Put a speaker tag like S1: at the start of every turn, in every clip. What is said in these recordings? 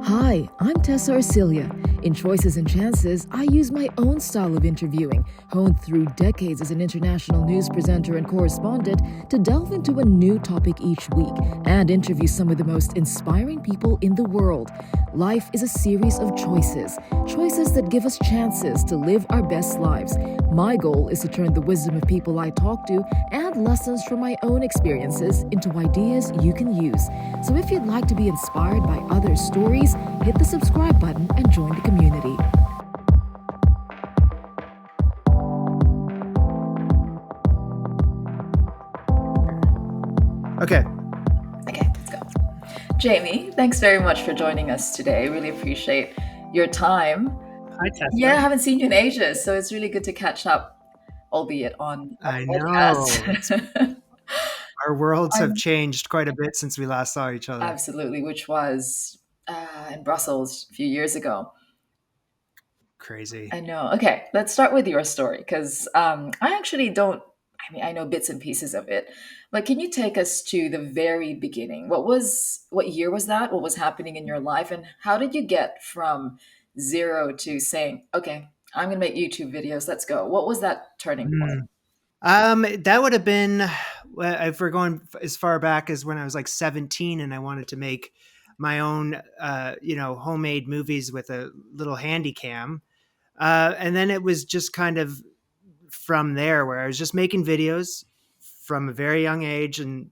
S1: Hi, I'm Tesa Arcilla. In Choices and Chances, I use my own style of interviewing, honed through decades as an international news presenter and correspondent, to delve into a new topic each week and interview some of the most inspiring people in the world. Life is a series of choices, choices that give us chances to live our best lives. My goal is to turn the wisdom of people I talk to and lessons from my own experiences into ideas you can use. So if you'd like to be inspired by other stories, hit the subscribe button and join the community.
S2: Okay,
S3: let's go. Jamie, thanks very much for joining us today. Really appreciate your time.
S2: Hi, Tessa.
S3: Yeah, I haven't seen you in ages, so it's really good to catch up, albeit on
S2: I
S3: podcast.
S2: know. Our worlds have changed quite a bit since we last saw each other.
S3: Absolutely, which was in Brussels a few years ago.
S2: Crazy.
S3: I know. Okay, let's start with your story because I actually don't. I mean, I know bits and pieces of it, but can you take us to the very beginning? What year was that? What was happening in your life, and how did you get from zero to saying, "Okay, I'm going to make YouTube videos. Let's go." What was that turning point?
S2: That would have been, if we're going as far back as when I was like 17 and I wanted to make my own, homemade movies with a little handy cam. And then it was just kind of from there where I was just making videos from a very young age and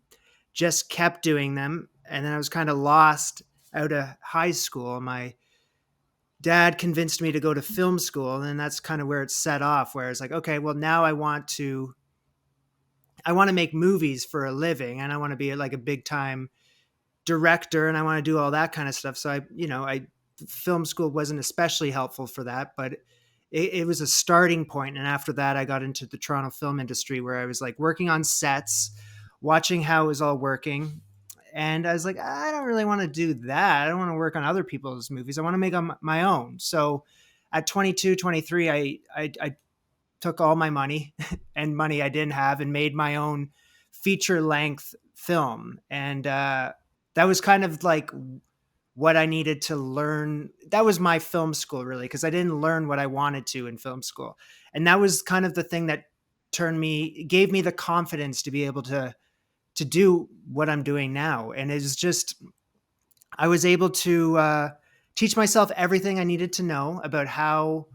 S2: just kept doing them. And then I was kind of lost out of high school. My dad convinced me to go to film school, and that's kind of where it set off, where it's like, okay, well, now I want to make movies for a living, and I want to be like a big time director, and I want to do all that kind of stuff. So I film school wasn't especially helpful for that, but it was a starting point. And after that, I got into the Toronto film industry, where I was like working on sets, watching how it was all working. And I was like, I don't really want to do that. I don't want to work on other people's movies. I want to make them my own. So at 22, 23, I took all my money and money I didn't have and made my own feature length film. And that was kind of like what I needed to learn. That was my film school, really, because I didn't learn what I wanted to in film school. And that was kind of the thing that gave me the confidence to be able to do what I'm doing now. And it's just, I was able to teach myself everything I needed to know about how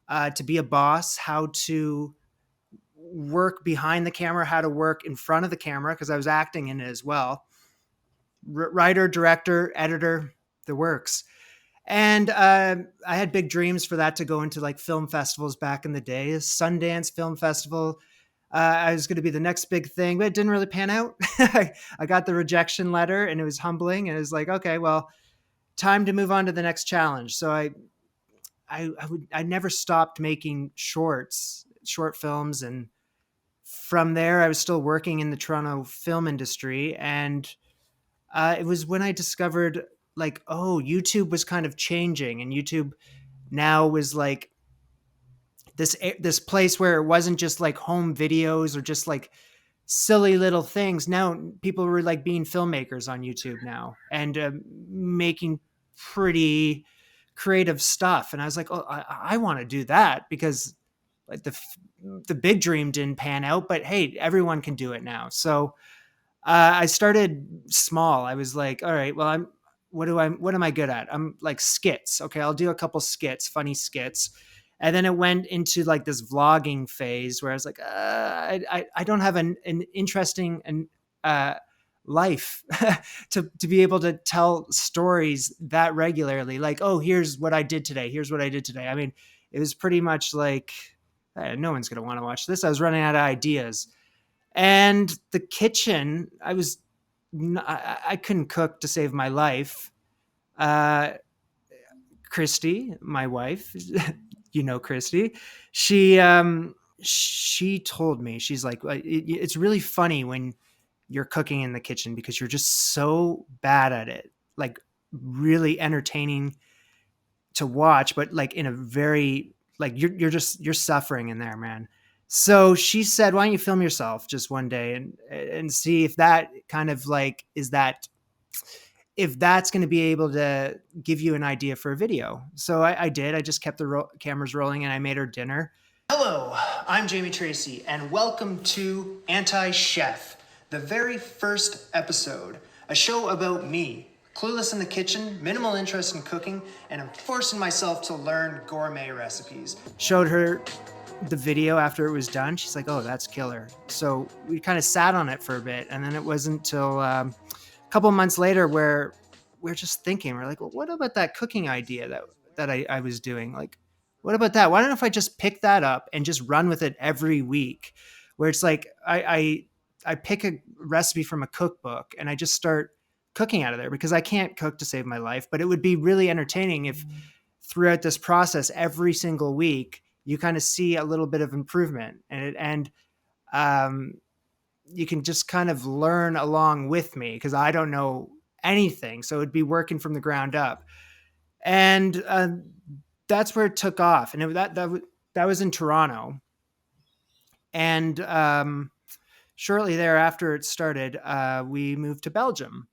S2: to be a boss, how to work behind the camera, how to work in front of the camera, because I was acting in it as well. Writer, director, editor, the works. And I had big dreams for that to go into like film festivals back in the day. Sundance Film Festival, I was going to be the next big thing, but it didn't really pan out. I got the rejection letter, and it was humbling. And it was like, okay, well, time to move on to the next challenge. So I never stopped making short films. And from there, I was still working in the Toronto film industry. And it was when I discovered like, oh, YouTube was kind of changing, and YouTube now was like this place where it wasn't just like home videos or just like silly little things. Now people were like being filmmakers on YouTube now and making pretty creative stuff. And I was like, oh, I want to do that, because like the big dream didn't pan out, but hey, everyone can do it now. So I started small. I was like, all right, well, what am I good at? I'm like skits. Okay, I'll do a couple skits, funny skits. And then it went into like this vlogging phase where I was like, I don't have an interesting life to be able to tell stories that regularly. Like, oh, here's what I did today. Here's what I did today. I mean, it was pretty much like, no one's going to want to watch this. I was running out of ideas. And the kitchen, I couldn't cook to save my life. Christy, my wife, Christy, she told me, she's like, it's really funny when you're cooking in the kitchen because you're just so bad at it, like really entertaining to watch, but like in a very, like you're suffering in there, man. So she said, why don't you film yourself just one day and see if that kind of like, is if that's going to be able to give you an idea for a video. So I did. I just kept the cameras rolling and I made her dinner. Hello, I'm Jamie Tracy, and welcome to Antichef, the very first episode, a show about me, clueless in the kitchen, minimal interest in cooking, and I'm forcing myself to learn gourmet recipes. Showed her the video after it was done. She's like, oh, that's killer. So we kind of sat on it for a bit, and then it wasn't until a couple months later where we're just thinking, we're like, well, what about that cooking idea that I was doing? Like, what about that? Why don't if I just pick that up and just run with it every week? Where it's like I pick a recipe from a cookbook and I just start cooking out of there, because I can't cook to save my life. But it would be really entertaining if throughout this process, every single week, you kind of see a little bit of improvement, and you can just kind of learn along with me, because I don't know anything. So it'd be working from the ground up. And that's where it took off. And that was in Toronto. And shortly thereafter it started, we moved to Belgium.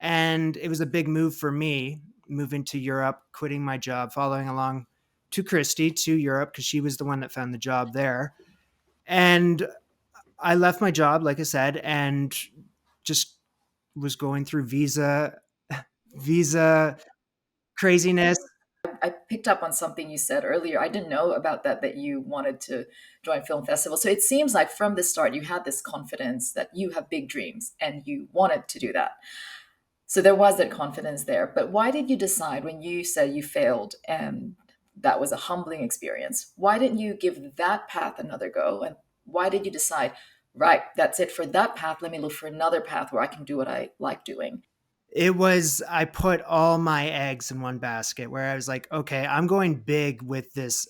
S2: And it was a big move for me, moving to Europe, quitting my job, following along to Christy to Europe, because she was the one that found the job there. And I left my job, like I said, and just was going through visa craziness.
S3: I picked up on something you said earlier. I didn't know about that you wanted to join film festival. So it seems like from the start you had this confidence that you have big dreams and you wanted to do that. So there was that confidence there. But why did you decide, when you said you failed and that was a humbling experience, why didn't you give that path another go? And why did you decide, right, that's it for that path, let me look for another path where I can do what I like doing?
S2: It was, I put all my eggs in one basket, where I was like, okay, I'm going big with this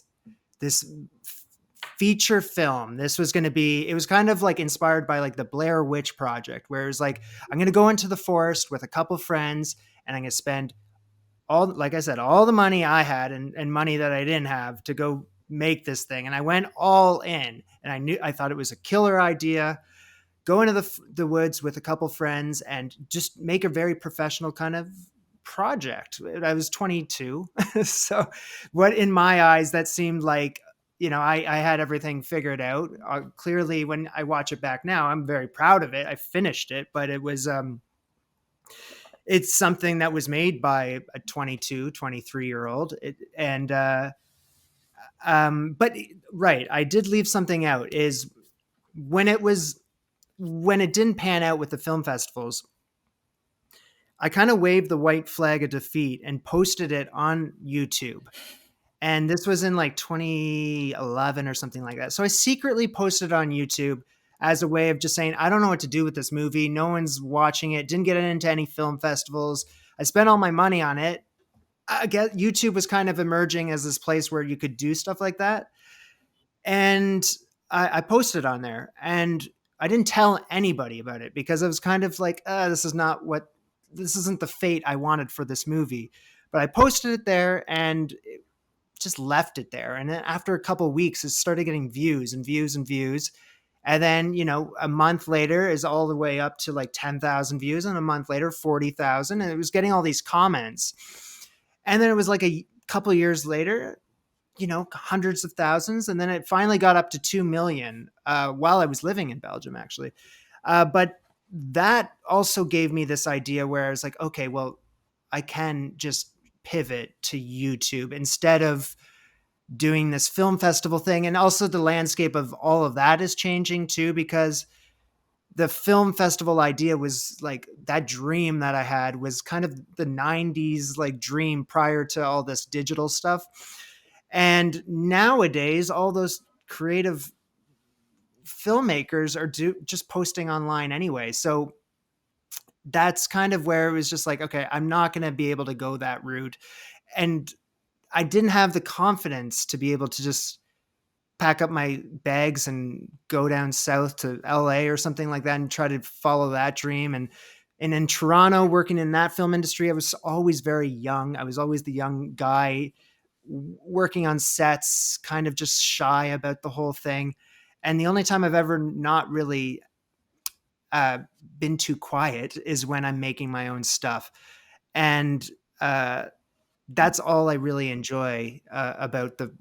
S2: feature film. This was going to be, it was kind of like inspired by like the Blair Witch Project, where it was like, I'm going to go into the forest with a couple friends and I'm going to spend all, like I said, all the money I had and money that I didn't have to go make this thing. And I went all in, and I thought it was a killer idea. Go into the woods with a couple friends and just make a very professional kind of project. I was 22. So what, in my eyes, that seemed like, I had everything figured out. Clearly, when I watch it back now, I'm very proud of it. I finished it, but it was, it's something that was made by a 22, 23-year-old. But right, I did leave something out, is when it didn't pan out with the film festivals, I kind of waved the white flag of defeat and posted it on YouTube. And this was in like 2011 or something like that. So I secretly posted on YouTube as a way of just saying, I don't know what to do with this movie. No one's watching it. Didn't get it into any film festivals. I spent all my money on it. I guess YouTube was kind of emerging as this place where you could do stuff like that. And I posted on there, and I didn't tell anybody about it, because I was kind of like, this isn't the fate I wanted for this movie. But I posted it there and just left it there. And then after a couple of weeks, it started getting views and views and views. And then, a month later is all the way up to like 10,000 views. And a month later, 40,000. And it was getting all these comments. And then it was like a couple of years later, hundreds of thousands. And then it finally got up to 2 million while I was living in Belgium, actually. But that also gave me this idea where I was like, okay, well, I can just pivot to YouTube instead of doing this film festival thing. And also the landscape of all of that is changing too, because the film festival idea was like, that dream that I had was kind of the 90s like dream prior to all this digital stuff. And nowadays, all those creative filmmakers are just posting online anyway. So that's kind of where it was just like, okay, I'm not going to be able to go that route. And I didn't have the confidence to be able to just pack up my bags and go down south to LA or something like that and try to follow that dream. And in Toronto, working in that film industry, I was always very young. I was always the young guy working on sets, kind of just shy about the whole thing. And the only time I've ever not really been too quiet is when I'm making my own stuff. And that's all I really enjoy about the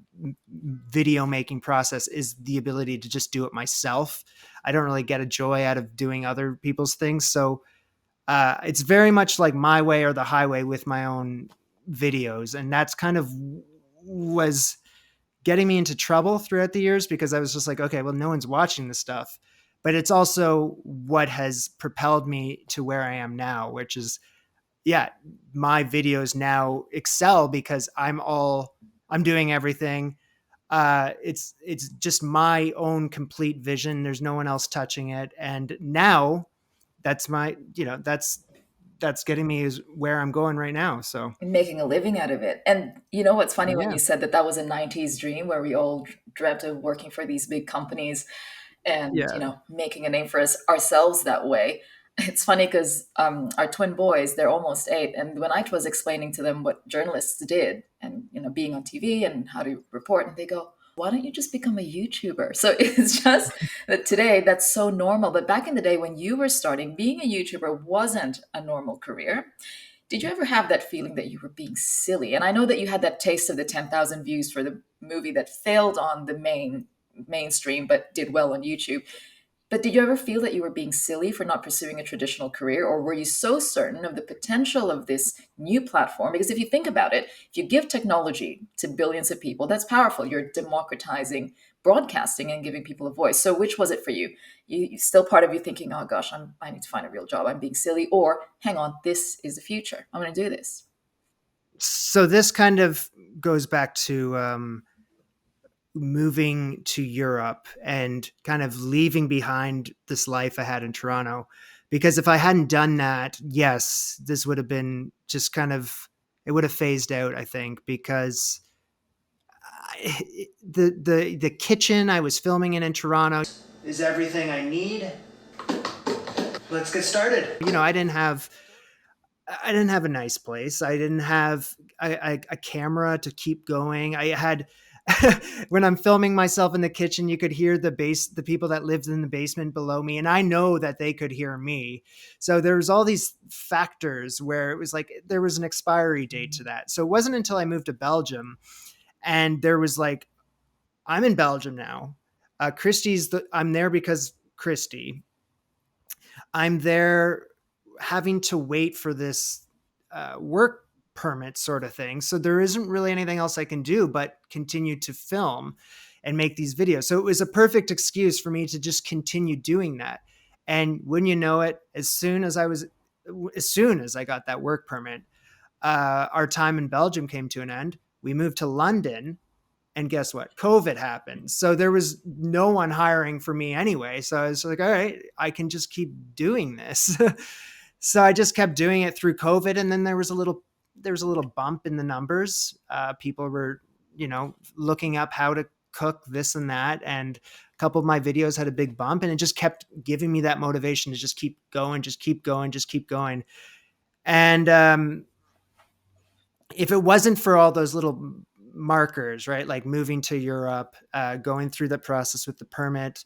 S2: video making process, is the ability to just do it myself. I don't really get a joy out of doing other people's things. So it's very much like my way or the highway with my own videos. And that's kind of was getting me into trouble throughout the years, because I was just like, okay, well, no one's watching this stuff. But it's also what has propelled me to where I am now, which is, yeah, my videos now excel because I'm doing everything. It's just my own complete vision. There's no one else touching it. And now that's my, that's getting me is where I'm going right now. So
S3: And making a living out of it. And you know what's funny when
S2: yeah,
S3: you said that that was a 90s dream where we all dreamt of working for these big companies and,
S2: yeah.
S3: making a name for ourselves that way. It's funny because our twin boys, they're almost 8. And when I was explaining to them what journalists did and, being on TV and how to report, and they go, why don't you just become a YouTuber? So it's just that today that's so normal. But back in the day when you were starting, being a YouTuber wasn't a normal career. Did you ever have that feeling that you were being silly? And I know that you had that taste of the 10,000 views for the movie that failed on the mainstream but did well on YouTube. But did you ever feel that you were being silly for not pursuing a traditional career, or were you so certain of the potential of this new platform? Because if you think about it, if you give technology to billions of people, that's powerful. You're democratizing broadcasting and giving people a voice. So which was it for you? You still part of you thinking, oh gosh, I need to find a real job. I'm being silly. Or hang on, this is the future. I'm going to do this.
S2: So this kind of goes back to moving to Europe and kind of leaving behind this life I had in Toronto. Because if I hadn't done that, yes, this would have been just kind of, it would have phased out, I think, because the kitchen I was filming in Toronto is everything I need. Let's get started. I didn't have a nice place. I didn't have a camera to keep going. I had when I'm filming myself in the kitchen, you could hear the people that lived in the basement below me, and I know that they could hear me. So there was all these factors where it was like there was an expiry date to that. So it wasn't until I moved to Belgium, and there was like, I'm in Belgium now. I'm there because Christy. I'm there having to wait for this work permit sort of thing. So there isn't really anything else I can do but continue to film and make these videos. So it was a perfect excuse for me to just continue doing that. And when you know it, as soon as I got that work permit, our time in Belgium came to an end. We moved to London, and guess what? COVID happened. So there was no one hiring for me anyway. So I was like, all right, I can just keep doing this. So I just kept doing it through COVID. And then there was a little bump in the numbers. People were, looking up how to cook this and that. And a couple of my videos had a big bump, and it just kept giving me that motivation to just keep going, just keep going, just keep going. And if it wasn't for all those little markers, right, like moving to Europe, going through the process with the permit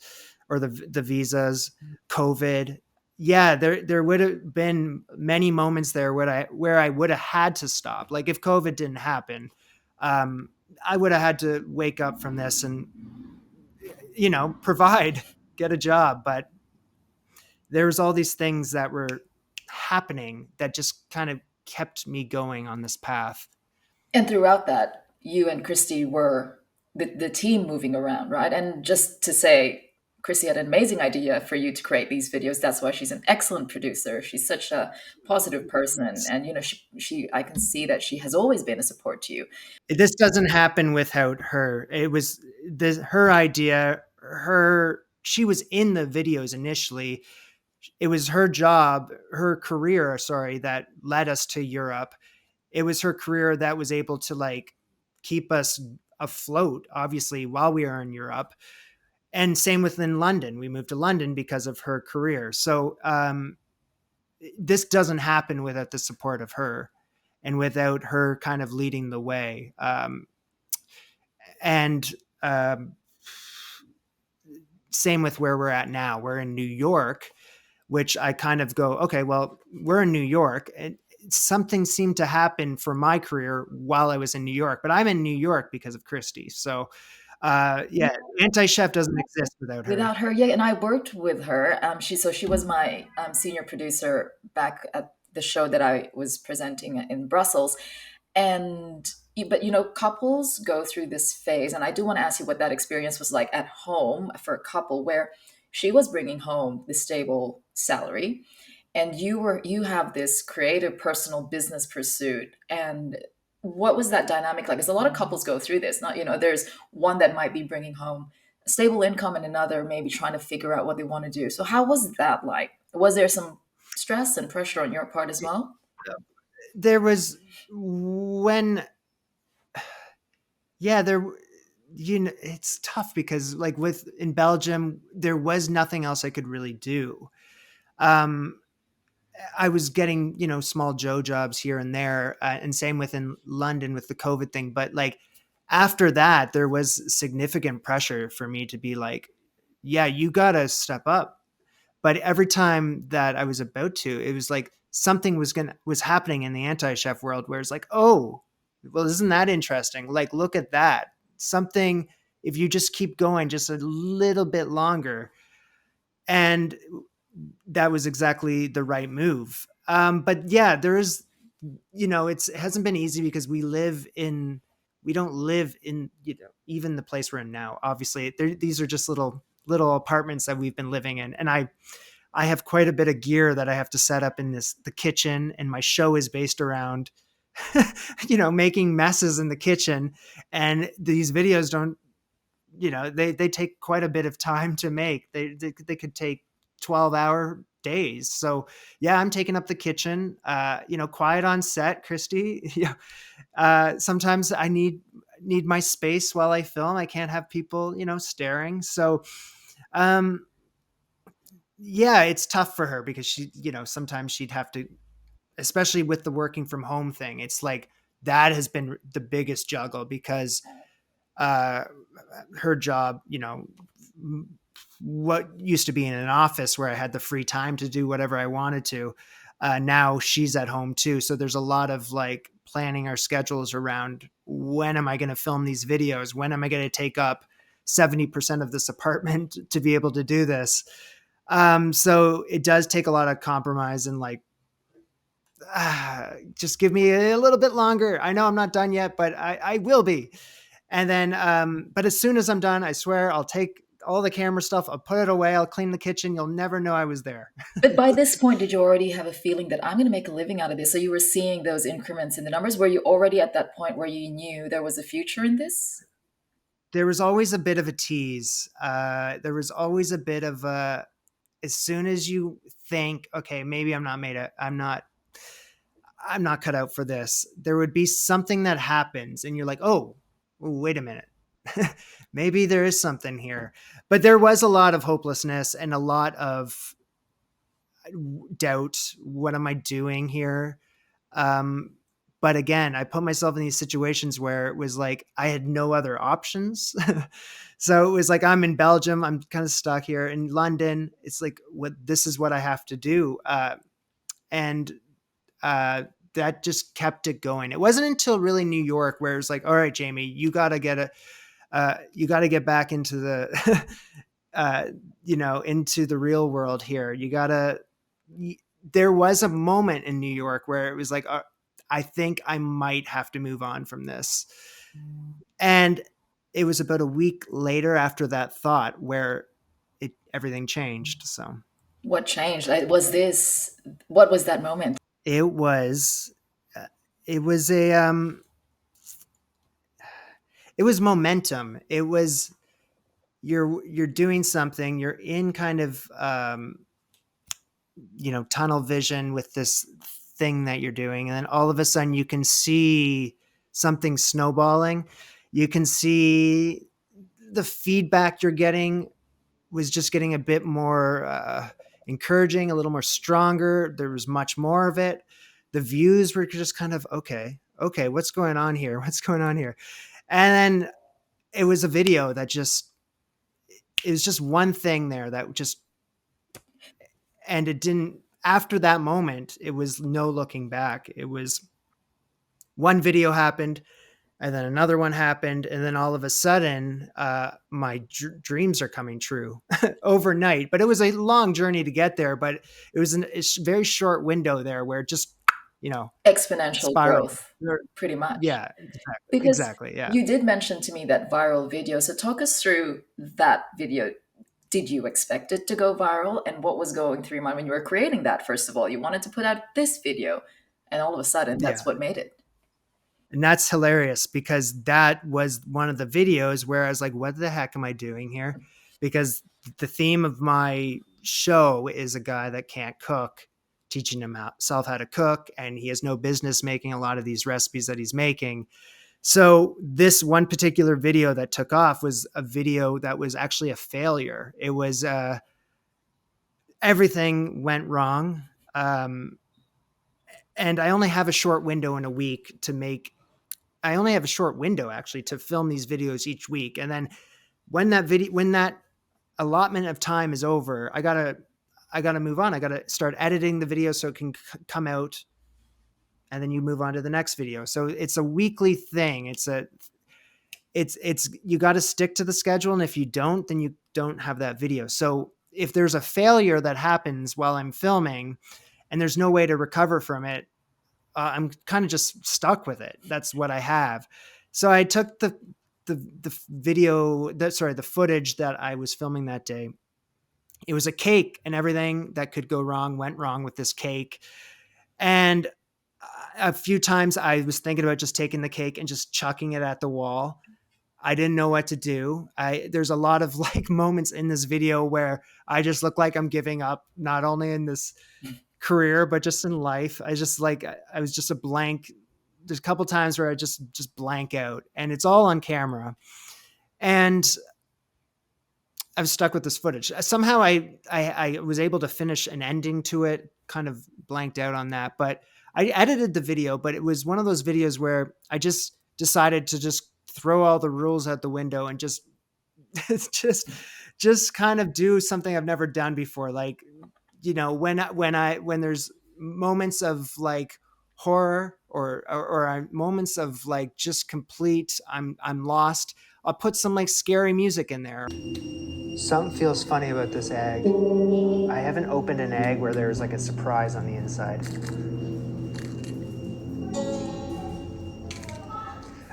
S2: or the visas, COVID, yeah, there would have been many moments there where I would have had to stop. Like if COVID didn't happen, I would have had to wake up from this and provide, get a job. But there's all these things that were happening that just kind of kept me going on this path.
S3: And throughout that, you and Christy were the team moving around, right? And just to say, Christy had an amazing idea for you to create these videos. That's why she's an excellent producer. She's such a positive person. And, she I can see that she has always been a support to you.
S2: This doesn't happen without her. It was her idea. She was in the videos initially. It was her job, her career, sorry, that led us to Europe. It was her career that was able to like keep us afloat, obviously, while we were in Europe. And same within London. We moved to London because of her career. So this doesn't happen without the support of her and without her kind of leading the way. And same with where we're at now. We're in New York, which I kind of go, okay, well, we're in New York. And something seemed to happen for my career while I was in New York, but I'm in New York because of Christy. So, yeah, Anti-Chef doesn't exist without her.
S3: Without her, yeah, and I worked with her. She was my senior producer back at the show that I was presenting in Brussels. And but couples go through this phase, and I do want to ask you what that experience was like at home for a couple where she was bringing home the stable salary, and you have this creative personal business pursuit. And what was that dynamic like? Because a lot of couples go through this. Not, there's one that might be bringing home a stable income and another maybe trying to figure out what they want to do. So how was that like? Was there some stress and pressure on your part as well?
S2: There was when, yeah, there, it's tough because like in Belgium, there was nothing else I could really do. Um, I was getting, small Joe jobs here and there, and same within London with the COVID thing. But like after that, there was significant pressure for me to be like, yeah, you got to step up. But every time that I was about to, it was like something was happening in the anti-chef world where it's like, oh, well, isn't that interesting? Like, look at that. Something, if you just keep going just a little bit longer. And that was exactly the right move. But yeah, there is, it hasn't been easy because we don't live in, even the place we're in now. Obviously, these are just little apartments that we've been living in, and I have quite a bit of gear that I have to set up in the kitchen, and my show is based around, making messes in the kitchen, and these videos don't, they take quite a bit of time to make. They could take 12-hour days. So yeah, I'm taking up the kitchen, quiet on set, Christy. Yeah. Sometimes I need my space while I film. I can't have people, staring. So, yeah, it's tough for her because she, sometimes she'd have to, especially with the working from home thing. It's like, that has been the biggest juggle because, uh, her job, what used to be in an office where I had the free time to do whatever I wanted to. Now she's at home too. So there's a lot of like planning our schedules around when am I going to film these videos? When am I going to take up 70% of this apartment to be able to do this? So it does take a lot of compromise and like, just give me a little bit longer. I know I'm not done yet, but I will be. And then, but as soon as I'm done, I swear I'll take all the camera stuff, I'll put it away, I'll clean the kitchen. You'll never know I was there.
S3: But by this point, did you already have a feeling that I'm going to make a living out of this? So you were seeing those increments in the numbers. Were you already at that point where you knew there was a future in this?
S2: There was always a bit of a tease. There was always a bit of as soon as you think, okay, maybe I'm not cut out for this. There would be something that happens and you're like, oh, wait a minute. Maybe there is something here. But there was a lot of hopelessness and a lot of doubt. What am I doing here? But again, I put myself in these situations where it was like I had no other options. So it was like I'm in Belgium, I'm kind of stuck here. In London, it's like this is what I have to do. And that just kept it going. It wasn't until really New York where it was like, all right, Jamie, you got to get back into the, into the real world here. There was a moment in New York where it was like, I think I might have to move on from this. And it was about a week later after that thought where everything changed. So
S3: What changed? What was that moment?
S2: it was, it was a, it was momentum. It was, you're doing something, you're in kind of, tunnel vision with this thing that you're doing. And then all of a sudden you can see something snowballing. You can see the feedback you're getting was just getting a bit more encouraging, a little more stronger. There was much more of it. The views were just kind of, okay, what's going on here? What's going on here? And then it was a video that it was just one thing there that just, and it didn't, after that moment, it was no looking back. It was one video happened, and then another one happened, and then all of a sudden, my dreams are coming true overnight. But it was a long journey to get there. But it was a very short window there where it just, you know,
S3: Exponential
S2: spiraled.
S3: growth, pretty much.
S2: Yeah,
S3: Because
S2: exactly. Yeah.
S3: you did mention to me that viral video. So talk us through that video. Did you expect it to go viral? And what was going through your mind when you were creating that? First of all, you wanted to put out this video, and all of a sudden,
S2: Yeah.
S3: that's what made it.
S2: And that's hilarious because that was one of the videos where I was like, what the heck am I doing here? Because the theme of my show is a guy that can't cook, teaching himself how to cook, and he has no business making a lot of these recipes that he's making. So this one particular video that took off was a video that was actually a failure. It was everything went wrong. And I only have a short window in a week to make I only have a short window actually to film these videos each week. And then when that allotment of time is over, I gotta move on. I gotta start editing the video so it can come out, and then you move on to the next video. So it's a weekly thing. It's you got to stick to the schedule. And if you don't, then you don't have that video. So if there's a failure that happens while I'm filming and there's no way to recover from it, I'm kind of just stuck with it. That's what I have. So I took the footage that I was filming that day. It was a cake, and everything that could go wrong went wrong with this cake. And a few times I was thinking about just taking the cake and just chucking it at the wall. I didn't know what to do. There's a lot of like moments in this video where I just look like I'm giving up, not only in this career, but just in life. I was just a blank. There's a couple times where I just blank out, and it's all on camera. And I was stuck with this footage. Somehow I was able to finish an ending to it, kind of blanked out on that, but I edited the video. But it was one of those videos where I just decided to just throw all the rules out the window and just kind of do something I've never done before. Like, you know, when there's moments of like horror or moments of like just complete, I'm lost, I'll put some like scary music in there. Something feels funny about this egg. I haven't opened an egg where there's like a surprise on the inside.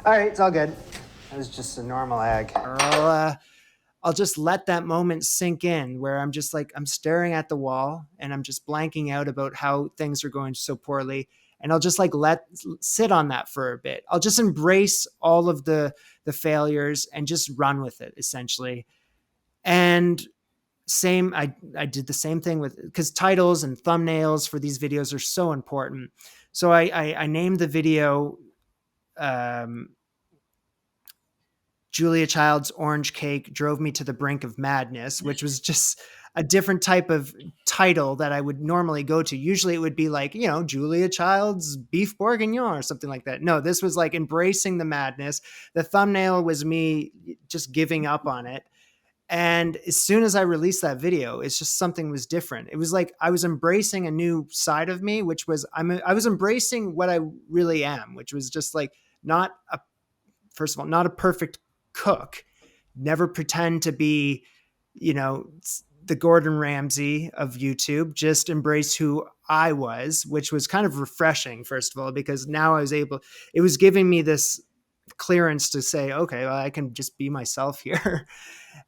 S2: All right, it's all good. It was just a normal egg. I'll just let that moment sink in where I'm just like, I'm staring at the wall and I'm just blanking out about how things are going so poorly. And I'll just like sit on that for a bit. I'll just embrace all of the failures and just run with it, essentially. And I did the same thing because titles and thumbnails for these videos are so important. So I named the video Julia Child's Orange Cake Drove Me to the Brink of Madness, which was just a different type of title that I would normally go to. Usually it would be like, you know, Julia Child's Beef Bourguignon or something like that. No, this was like embracing the madness. The thumbnail was me just giving up on it. And as soon as I released that video, it's just something was different. It was like I was embracing a new side of me, which was I was embracing what I really am, which was just like first of all, not a perfect cook, never pretend to be, you know, the Gordon Ramsay of YouTube, just embrace who I was, which was kind of refreshing, first of all, because now it was giving me this clearance to say, okay, well, I can just be myself here.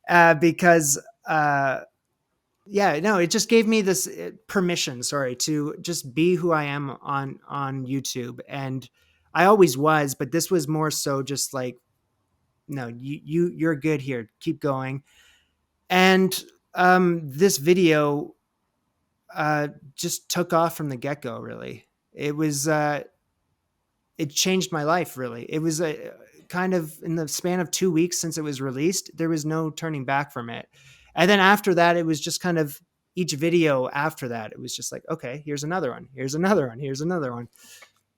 S2: Because it just gave me this permission, to just be who I am on YouTube. And I always was, but this was more so just like, no, you're good here. Keep going. And this video just took off from the get-go, really. It was, it changed my life, really. It was kind of in the span of 2 weeks since it was released, there was no turning back from it. And then after that, it was just kind of each video after that, it was just like, okay, here's another one. Here's another one. Here's another one.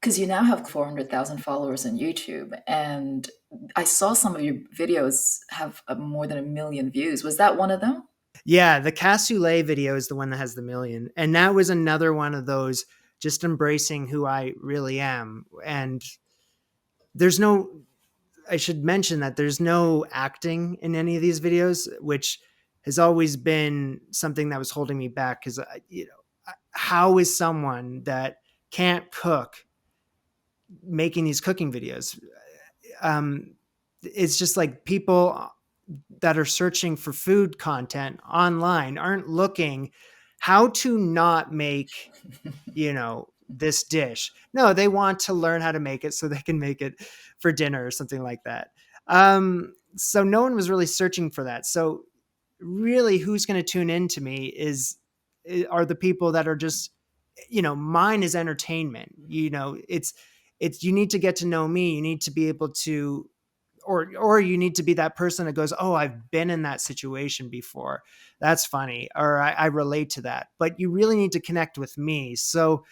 S3: Because you now have 400,000 followers on YouTube, and I saw some of your videos have more than 1 million views. Was that one of them?
S2: Yeah, the cassoulet video is the one that has the million. And that was another one of those, just embracing who I really am. And there's no, I should mention that there's no acting in any of these videos, which has always been something that was holding me back. Because, how is someone that can't cook making these cooking videos? It's just like people that are searching for food content online aren't looking how to not make, this dish. No, they want to learn how to make it so they can make it for dinner or something like that. So no one was really searching for that. So really, who's going to tune in to me are the people that are just, mine is entertainment. It's you need to get to know me. You need to be able to, or you need to be that person that goes, oh, I've been in that situation before. That's funny. Or I relate to that. But you really need to connect with me. So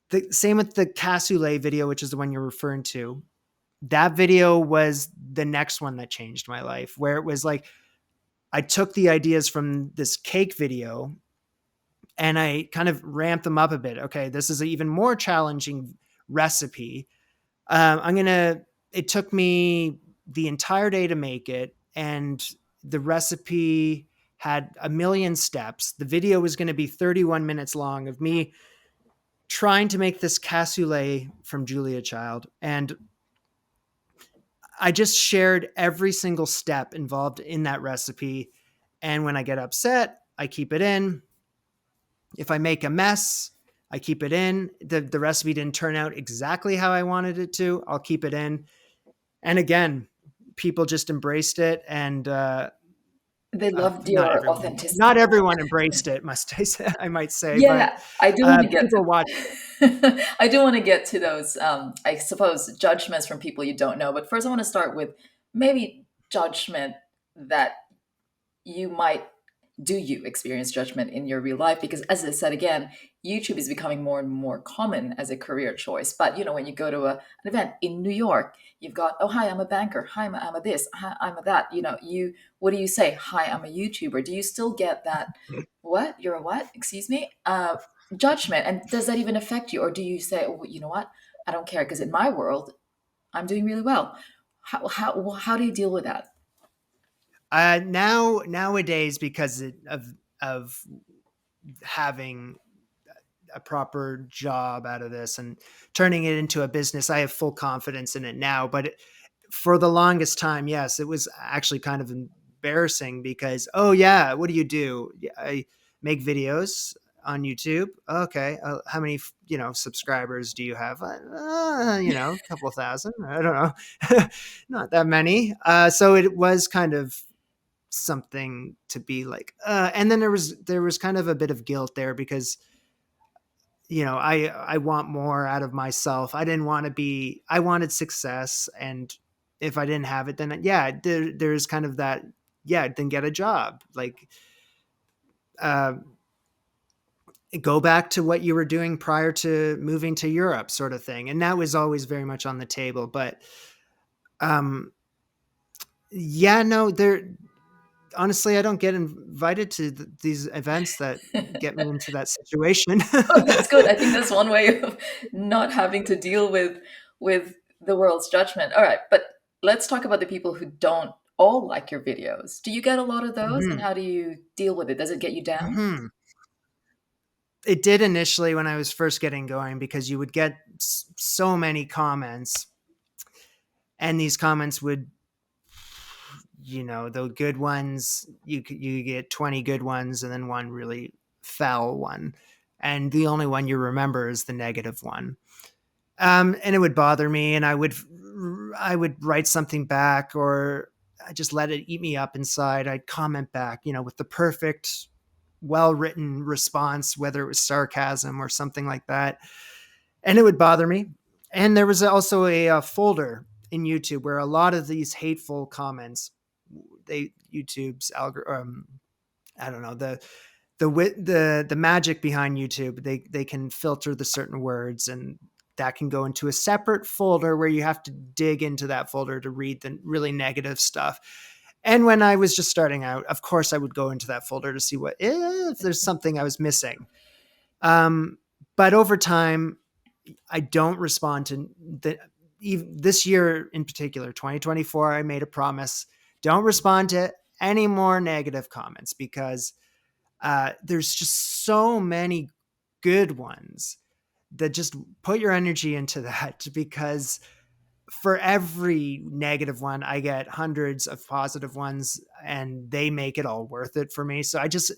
S2: the same with the cassoulet video, which is the one you're referring to. That video was the next one that changed my life, where it was like, I took the ideas from this cake video and I kind of ramped them up a bit. Okay, this is an even more challenging recipe. It took me the entire day to make it, and the recipe had a million steps. The video was going to be 31 minutes long of me trying to make this cassoulet from Julia Child. And I just shared every single step involved in that recipe. And when I get upset, I keep it in. If I make a mess, I keep it in. The recipe didn't turn out exactly how I wanted it to, I'll keep it in. And again, people just embraced it. And
S3: They loved
S2: not
S3: your
S2: everyone,
S3: authenticity.
S2: not everyone embraced it, I might say, but
S3: Yeah, I do want to get
S2: people watch.
S3: I do want to get to those, I suppose, judgments from people you don't know. But first, I want to start with maybe judgment that you might do you experience judgment in your real life? Because as I said again, YouTube is becoming more and more common as a career choice. But when you go to an event in New York, you've got, oh hi, I'm a banker. Hi, I'm a this. Hi, I'm a that. What do you say? Hi, I'm a YouTuber. Do you still get that? What? You're a what? Excuse me. Judgment. And does that even affect you, or do you say, oh, you know what? I don't care because in my world, I'm doing really well. How do you deal with that?
S2: Nowadays, because of having a proper job out of this and turning it into a business, I have full confidence in it now. But for the longest time, yes, it was actually kind of embarrassing because, oh yeah, what do you do? Yeah, I make videos on YouTube. Okay, how many subscribers do you have? A couple of thousand. I don't know, not that many. So it was kind of something to be like, and then there was kind of a bit of guilt there because I want more out of myself. I wanted success, and if I didn't have it, then yeah, there's kind of that, yeah, then get a job, like uh go back to what you were doing prior to moving to Europe, sort of thing. And that was always very much on the table. But um yeah, no, there honestly, I don't get invited to these events that get me into that situation.
S3: Oh, that's good. I think that's one way of not having to deal with the world's judgment. All right, but let's talk about the people who don't all like your videos. Do you get a lot of those, and
S2: Mhm.
S3: how do you deal with it? Does it get you down?
S2: Mhm. It did initially when I was first getting going, because you would get so many comments, and these comments would, the good ones, you get 20 good ones and then one really foul one, and the only one you remember is the negative one. And it would bother me, and I would write something back, or I just let it eat me up inside. I'd comment back, with the perfect, well-written response, whether it was sarcasm or something like that, and it would bother me. And there was also a folder in YouTube where a lot of these hateful comments, YouTube's algorithm, I don't know, the magic behind YouTube. They can filter the certain words, and that can go into a separate folder where you have to dig into that folder to read the really negative stuff. And when I was just starting out, of course, I would go into that folder to see what if there's something I was missing. But over time, I don't respond to this year in particular, 2024. I made a promise: don't respond to any more negative comments, because there's just so many good ones that just put your energy into that, because for every negative one, I get hundreds of positive ones, and they make it all worth it for me. So I just,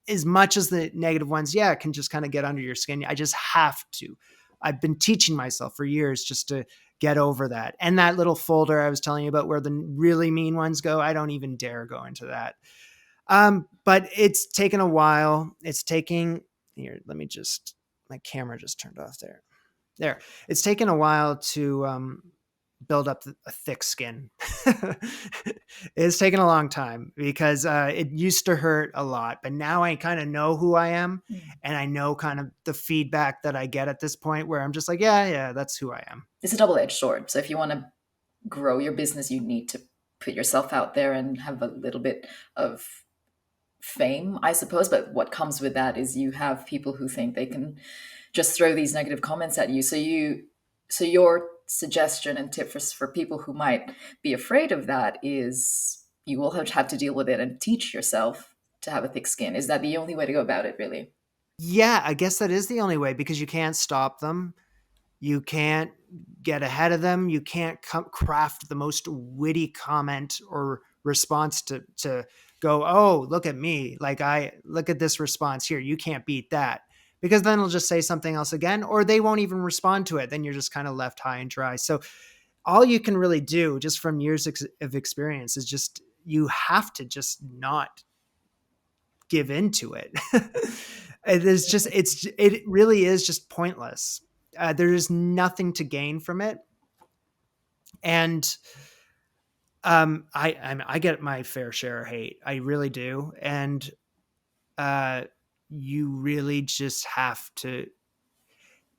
S2: as much as the negative ones, yeah, can just kind of get under your skin, I just have to. I've been teaching myself for years just to get over that. And that little folder I was telling you about where the really mean ones go, I don't even dare go into that. But it's taken a while. It's taking, here, let me just, my camera just turned off there. There. It's taken a while to build up a thick skin. It's taken a long time, because it used to hurt a lot, but now I kind of know who I am, and I know kind of the feedback that I get at this point, where I'm just like, yeah, that's who I am.
S3: It's a double-edged sword. So if you want to grow your business, you need to put yourself out there and have a little bit of fame, I suppose. But what comes with that is you have people who think they can just throw these negative comments at you. So your suggestion and tip for people who might be afraid of that is you will have to deal with it and teach yourself to have a thick skin. Is that the only way to go about it, really?
S2: Yeah, I guess that is the only way, because you can't stop them. You can't get ahead of them. You can't craft the most witty comment or response to go, oh, look at me. Like, look at this response here. You can't beat that, because then it'll just say something else again, or they won't even respond to it. Then you're just kind of left high and dry. So all you can really do, just from years of experience, is just, you have to just not give into it. It really is just pointless. There is nothing to gain from it. And I get my fair share of hate. I really do. And you really just have to.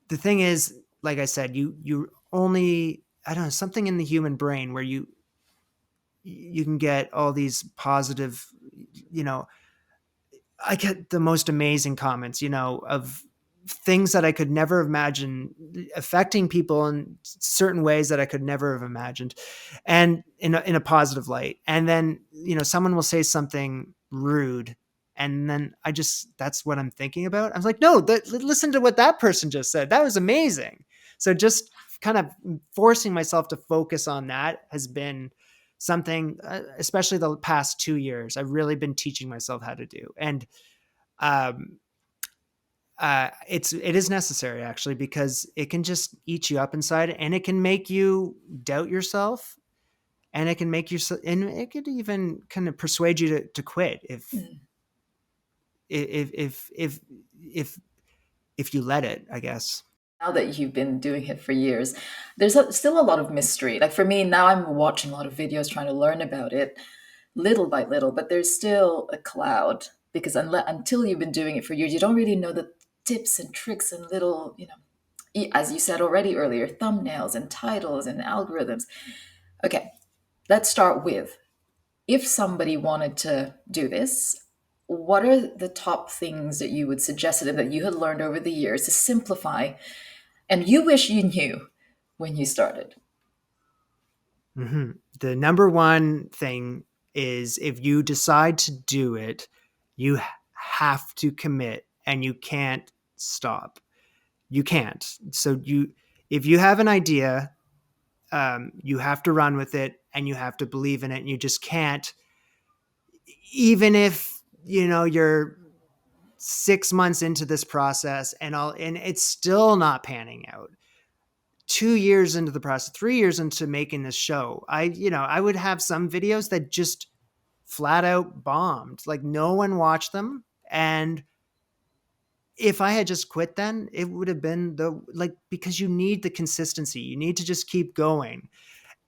S2: The thing is, like I said, you only, I don't know, something in the human brain where you can get all these positive, I get the most amazing comments, of things that I could never imagine affecting people in certain ways that I could never have imagined, and in a positive light. And then, someone will say something rude, and then that's what I'm thinking about. I was like, no, listen to what that person just said. That was amazing. So just kind of forcing myself to focus on that has been something, especially the past 2 years, I've really been teaching myself how to do. And it is necessary, actually, because it can just eat you up inside, and it can make you doubt yourself, and it can make you, and it could even kind of persuade you to quit if you let it, I guess.
S3: Now that you've been doing it for years, there's still a lot of mystery. Like for me, now I'm watching a lot of videos trying to learn about it little by little, but there's still a cloud, because until you've been doing it for years, you don't really know the tips and tricks and little, as you said already earlier, thumbnails and titles and algorithms. Okay, let's start with, if somebody wanted to do this, what are the top things that you would suggest to them that you had learned over the years to simplify and you wish you knew when you started?
S2: Mm-hmm. The number one thing is, if you decide to do it, you have to commit, and you can't stop. You can't. So if you have an idea, you have to run with it, and you have to believe in it. And you just can't, even if, you're 6 months into this process and it's still not panning out. 2 years into the process, 3 years into making this show, I would have some videos that just flat out bombed. Like, no one watched them. And if I had just quit then, it would have been because you need the consistency. You need to just keep going.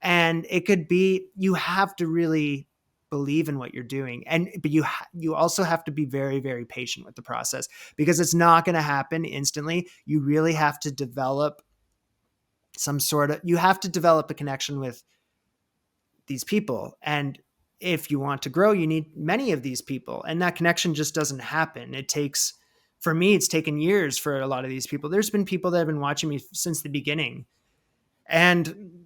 S2: And it could be, you have to really believe in what you're doing. But you also have to be very, very patient with the process, because it's not going to happen instantly. You really have to develop you have to develop a connection with these people. And if you want to grow, you need many of these people. And that connection just doesn't happen. It takes, for me, it's taken years for a lot of these people. There's been people that have been watching me since the beginning. And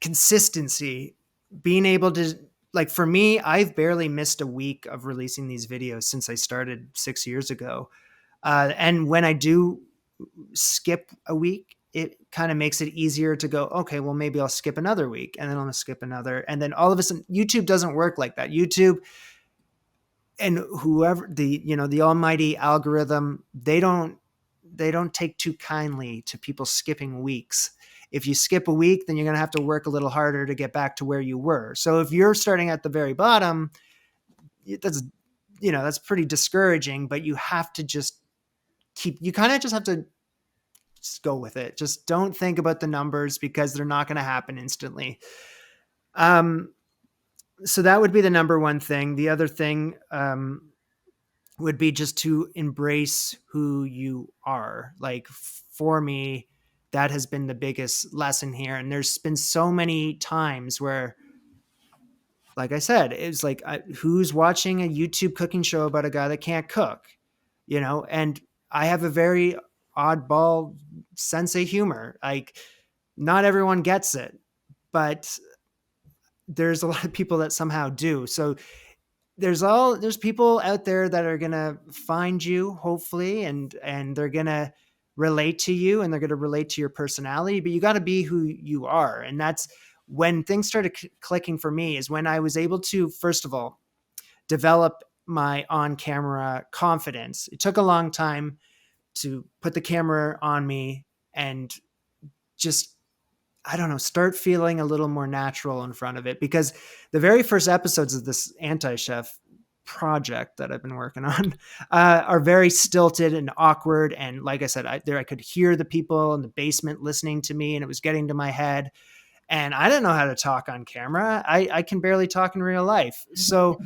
S2: consistency, being able to, like, for me, I've barely missed a week of releasing these videos since I started 6 years ago. And when I do skip a week, it kind of makes it easier to go, okay, well, maybe I'll skip another week, and then I'll skip another. And then all of a sudden, YouTube doesn't work like that. YouTube and whoever the almighty algorithm, they don't take too kindly to people skipping weeks. If you skip a week, then you're going to have to work a little harder to get back to where you were. So if you're starting at the very bottom, that's pretty discouraging, but you have to just you kind of just have to just go with it. Just don't think about the numbers, because they're not going to happen instantly. So that would be the number one thing. The other thing would be just to embrace who you are. Like, for me, that has been the biggest lesson here. And there's been so many times where, like I said, it's like, who's watching a YouTube cooking show about a guy that can't cook, and I have a very oddball sense of humor. Like, not everyone gets it, but there's a lot of people that somehow do. So there's people out there that are going to find you, hopefully, and they're going to relate to you, and they're going to relate to your personality, but you got to be who you are. And that's when things started clicking for me, is when I was able to, first of all, develop my on-camera confidence. It took a long time to put the camera on me and just, I don't know, start feeling a little more natural in front of it, because the very first episodes of this Antichef project that I've been working on are very stilted and awkward. And like I said, I could hear the people in the basement listening to me, and it was getting to my head. And I didn't know how to talk on camera. I can barely talk in real life. So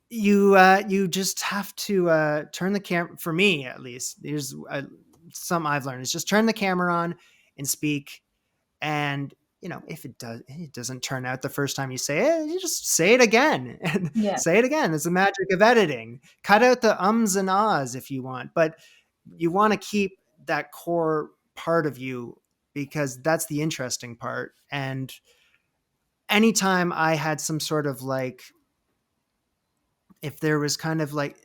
S2: you just have to turn the camera, for me at least. There's some I've learned is just turn the camera on and speak. And if it doesn't turn out the first time you say it, you just say it again and
S3: Yeah.
S2: say it again. It's the magic of editing. Cut out the ums and ahs if you want, but you want to keep that core part of you, because that's the interesting part. And anytime I had some sort of like, if there was kind of like,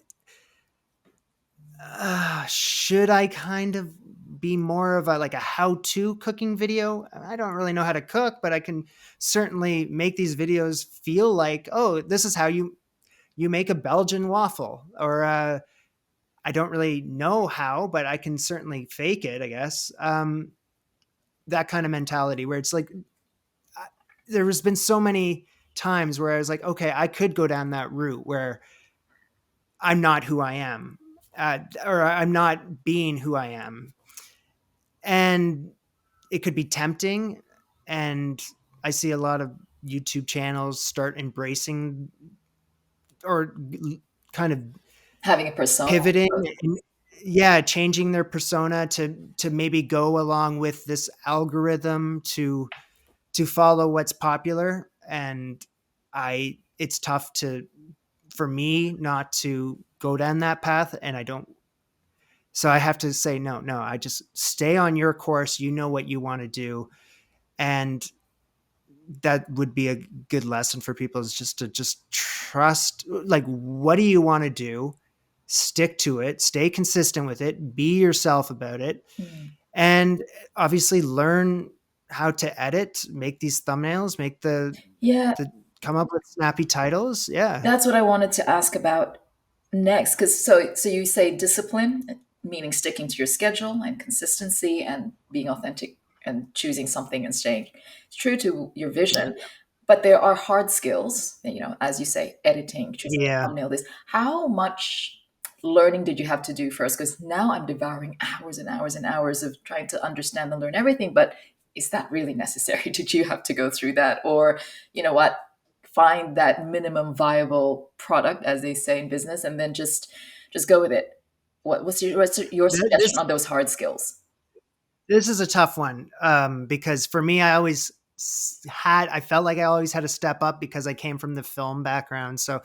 S2: should I kind of be more of a how-to cooking video? I don't really know how to cook, but I can certainly make these videos feel like, oh, this is how you make a Belgian waffle. Or I don't really know how, but I can certainly fake it, I guess. That kind of mentality where it's like, there has been so many times where I was like, okay, I could go down that route where I'm not who I am, or I'm not being who I am. And it could be tempting. And I see a lot of YouTube channels start embracing, or kind of
S3: Having a persona.
S2: pivoting, and, changing their persona to maybe go along with this algorithm to follow what's popular. And it's tough for me not to go down that path. And so I have to say, no, I just stay on your course. You know what you want to do. And that would be a good lesson for people, is just to trust, like, what do you want to do? Stick to it, stay consistent with it, be yourself about it. And obviously learn how to edit, make these thumbnails, make
S3: Yeah,
S2: come up with snappy titles. Yeah.
S3: that's what I wanted to ask about next. Because so you say discipline, meaning sticking to your schedule, and consistency, and being authentic, and choosing something and staying true to your vision. But there are hard skills, as you say, editing, choosing a
S2: Yeah.
S3: thumbnail. This, how much learning did you have to do first? Because now I'm devouring hours and hours and hours of trying to understand and learn everything. But is that really necessary? Did you have to go through that, or what? Find that minimum viable product, as they say in business, and then just go with it. What's your
S2: This
S3: suggestion on those hard skills?
S2: this is a tough one, because for me, I always I felt like I always had to step up because I came from the film background. So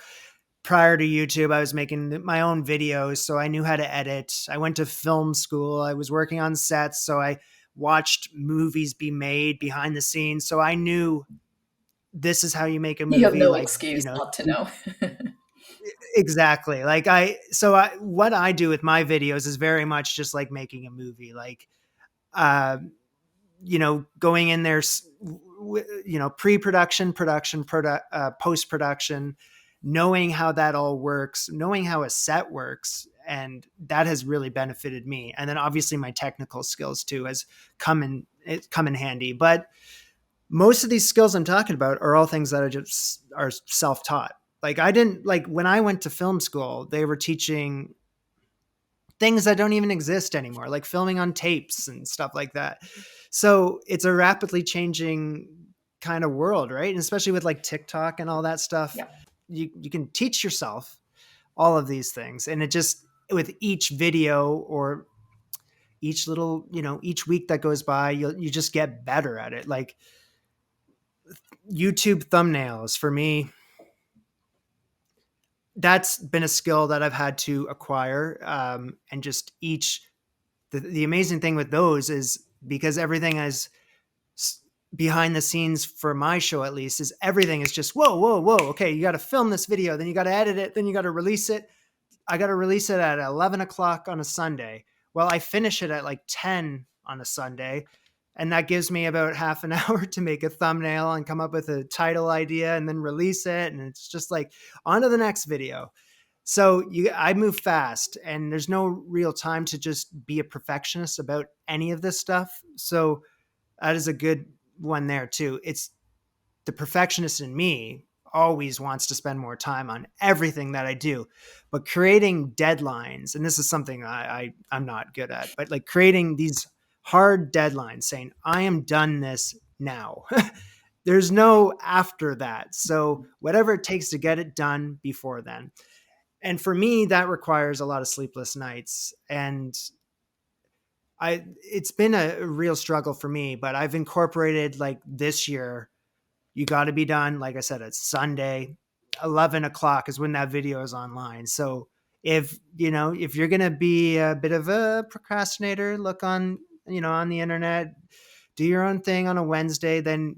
S2: prior to YouTube, I was making my own videos, so I knew how to edit. I went to film school. I was working on sets, so I watched movies be made behind the scenes. So I knew this is how you make a
S3: You have
S2: movie.
S3: no
S2: Like,
S3: excuse not to know.
S2: exactly. Like what I do with my videos is very much just like making a movie. Like, uh, going in there, pre-production, post-production, knowing how that all works, knowing how a set works. And that has really benefited me. And then obviously my technical skills too has come in handy. But most of these skills I'm talking about are all things that are self-taught. Like I didn't like when I went to film school, they were teaching things that don't even exist anymore, like filming on tapes and stuff like that. So it's a rapidly changing kind of world, right? And especially with like TikTok and all that stuff,
S3: Yeah.
S2: you can teach yourself all of these things. And it just, with each video or each little, each week that goes by, you just get better at it. Like YouTube thumbnails for me, that's been a skill that I've had to acquire. And just the amazing thing with those is because everything is behind the scenes for my show, at least, is everything is just, whoa, whoa, whoa. Okay. You got to film this video, then you got to edit it. Then you got to release it. I got to release it at 11 o'clock on a Sunday. Well, I finish it at like 10 on a Sunday. And that gives me about half an hour to make a thumbnail and come up with a title idea and then release it. And it's just like on to the next video. So I move fast and there's no real time to just be a perfectionist about any of this stuff. So that is a good one there too. It's the perfectionist in me always wants to spend more time on everything that I do, but creating deadlines, and this is something I'm not good at, but like creating these hard deadlines saying, I am done this now. There's no after that. So whatever it takes to get it done before then. And for me, that requires a lot of sleepless nights. And it's been a real struggle for me, but I've incorporated like this year, you got to be done. Like I said, it's Sunday, 11 o'clock is when that video is online. So if you're going to be a bit of a procrastinator, look on the internet, do your own thing on a Wednesday, then,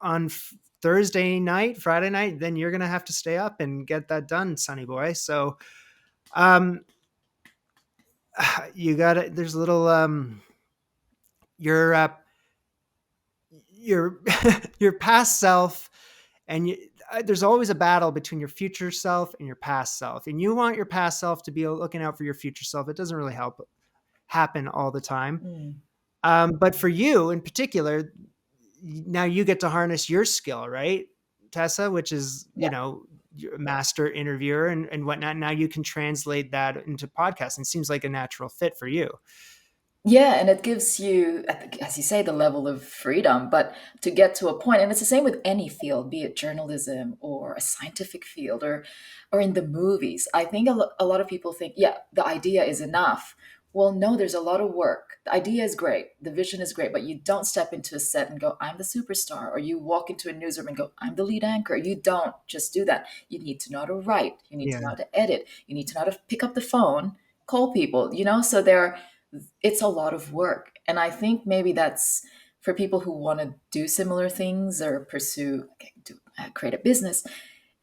S2: on Thursday night, Friday night, then you're going to have to stay up and get that done, sonny boy. So, you got it. There's a little, your, your, your past self, and there's always a battle between your future self and your past self. And you want your past self to be looking out for your future self. It doesn't really happen all the time. But for you in particular, now you get to harness your skill, right, Tessa, which is,
S3: Yeah.
S2: you're a master interviewer and whatnot. Now you can translate that into podcasting. It seems like a natural fit for you.
S3: Yeah, and it gives you, as you say, the level of freedom. But to get to a point, and it's the same with any field, be it journalism or a scientific field or in the movies. I think a lot of people think, yeah, the idea is enough. Well, no, there's a lot of work. The idea is great, the vision is great, but you don't step into a set and go, I'm the superstar, or you walk into a newsroom and go, I'm the lead anchor. You don't just do that. You need to know how to write. You need to know
S2: Yeah.
S3: how to edit. You need to know how to pick up the phone, call people. So it's a lot of work. And I think maybe that's for people who want to do similar things or pursue, create a business.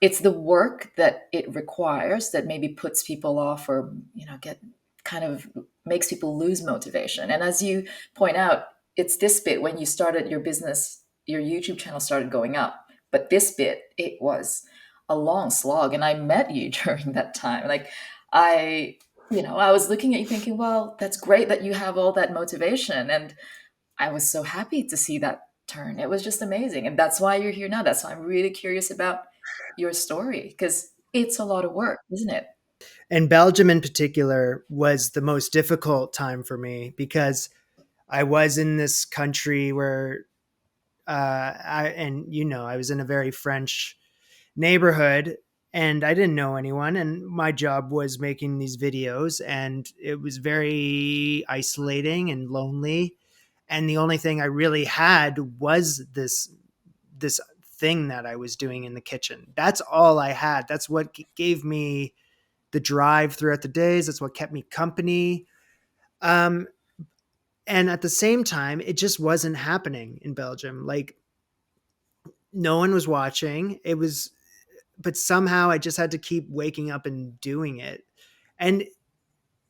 S3: It's the work that it requires that maybe puts people off or, get kind of makes people lose motivation. And as you point out, it's this bit when you started your business, your YouTube channel started going up. But this bit, it was a long slog. And I met you during that time. Like I was looking at you thinking, well, that's great that you have all that motivation. And I was so happy to see that turn. It was just amazing. And that's why you're here now. That's why I'm really curious about your story because it's a lot of work, isn't it?
S2: And Belgium in particular was the most difficult time for me because I was in this country where, I was in a very French neighborhood and I didn't know anyone. And my job was making these videos and it was very isolating and lonely. And the only thing I really had was this thing that I was doing in the kitchen. That's all I had. That's what gave me the drive throughout the days. That's what kept me company. Um, and at the same time, it just wasn't happening in Belgium. Like, no one was watching. But somehow I just had to keep waking up and doing it. And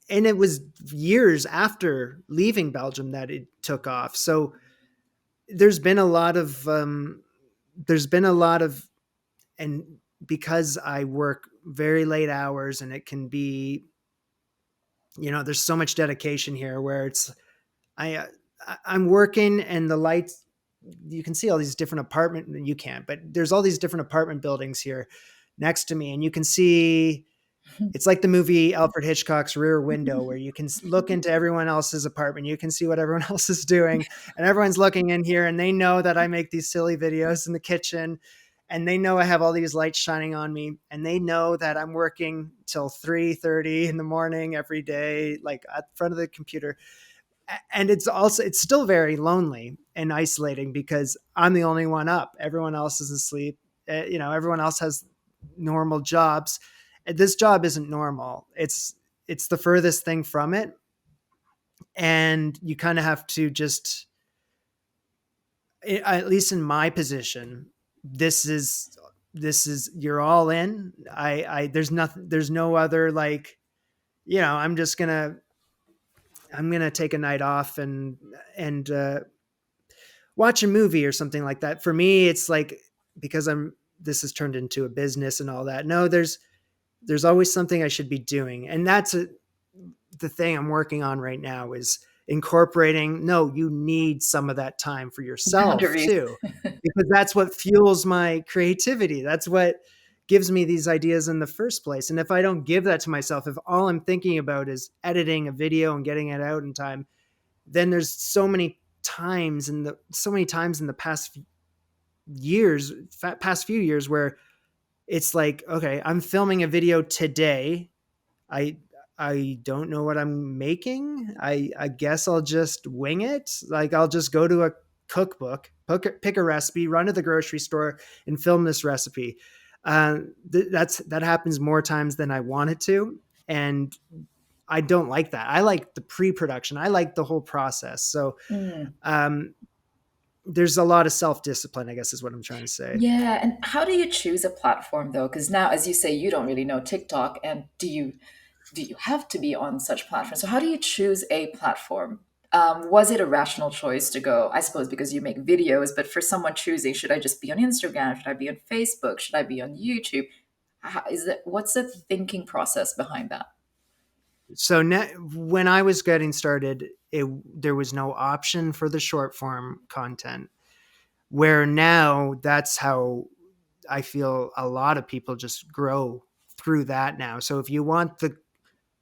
S2: it was years after leaving Belgium that it took off. So there's been a lot of and because I work very late hours, and it can be, there's so much dedication here where it's, I, I'm working and the lights, you can see all these different you can't, but there's all these different apartment buildings here next to me. And you can see, it's like the movie Alfred Hitchcock's Rear Window, where you can look into everyone else's apartment. You can see what everyone else is doing, and everyone's looking in here, and they know that I make these silly videos in the kitchen, and they know I have all these lights shining on me, and they know that I'm working till 3:30 in the morning every day, like at the front of the computer. And it's still very lonely and isolating because I'm the only one up. Everyone else is asleep. Everyone else has normal jobs. This job isn't normal. It's the furthest thing from it. And you kind of have to just, at least in my position, this is you're all in. There's nothing, there's no other, like, I'm going to take a night off and watch a movie or something like that. For me, it's like, because this has turned into a business and all that. No, there's always something I should be doing. And that's the thing I'm working on right now, is incorporating, no, you need some of that time for yourself
S3: Boundaries.
S2: too, because that's what fuels my creativity. That's what gives me these ideas in the first place. And if I don't give that to myself, if all I'm thinking about is editing a video and getting it out in time, then there's so many times in the past few years where it's like, okay, I'm filming a video today. I don't know what I'm making. I guess I'll just wing it. Like, I'll just go to a cookbook, pick a recipe, run to the grocery store, and film this recipe. That happens more times than I want it to, and I don't like that. I like the pre-production. I like the whole process. So there's a lot of self-discipline, I guess, is what I'm trying to say.
S3: Yeah, and how do you choose a platform though? Because now, as you say, you don't really know TikTok, and do you have to be on such platforms? So how do you choose a platform? Was it a rational choice to go, I suppose, because you make videos, but for someone choosing, should I just be on Instagram? Should I be on Facebook? Should I be on YouTube? What's the thinking process behind that?
S2: So when I was getting started, there was no option for the short form content, where now that's how I feel a lot of people just grow through that now. So if you want the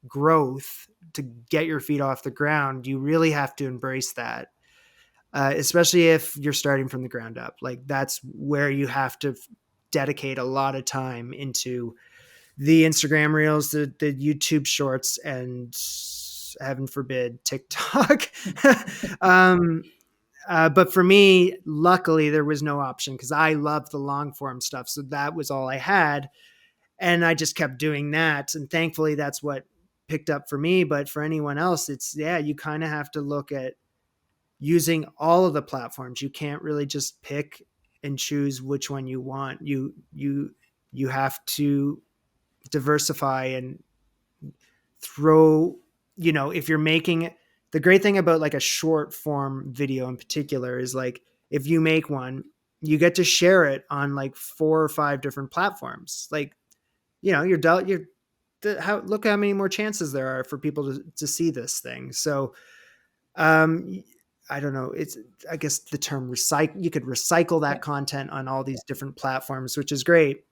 S2: growth to get your feet off the ground, you really have to embrace that, especially if you're starting from the ground up. Like, that's where you have to dedicate a lot of time into the Instagram reels, the YouTube shorts, and heaven forbid TikTok. But for me, luckily, there was no option because I love the long form stuff. So that was all I had. And I just kept doing that. And thankfully, that's what picked up for me. But for anyone else, you kind of have to look at using all of the platforms. You can't really just pick and choose which one you want. You have to diversify and throw, if you're making, the great thing about like a short form video in particular is, like, if you make one, you get to share it on like 4 or 5 different platforms. Like, look how many more chances there are for people to see this thing. So, I don't know. I guess the term recycle, you could recycle that content on all these different platforms, which is great.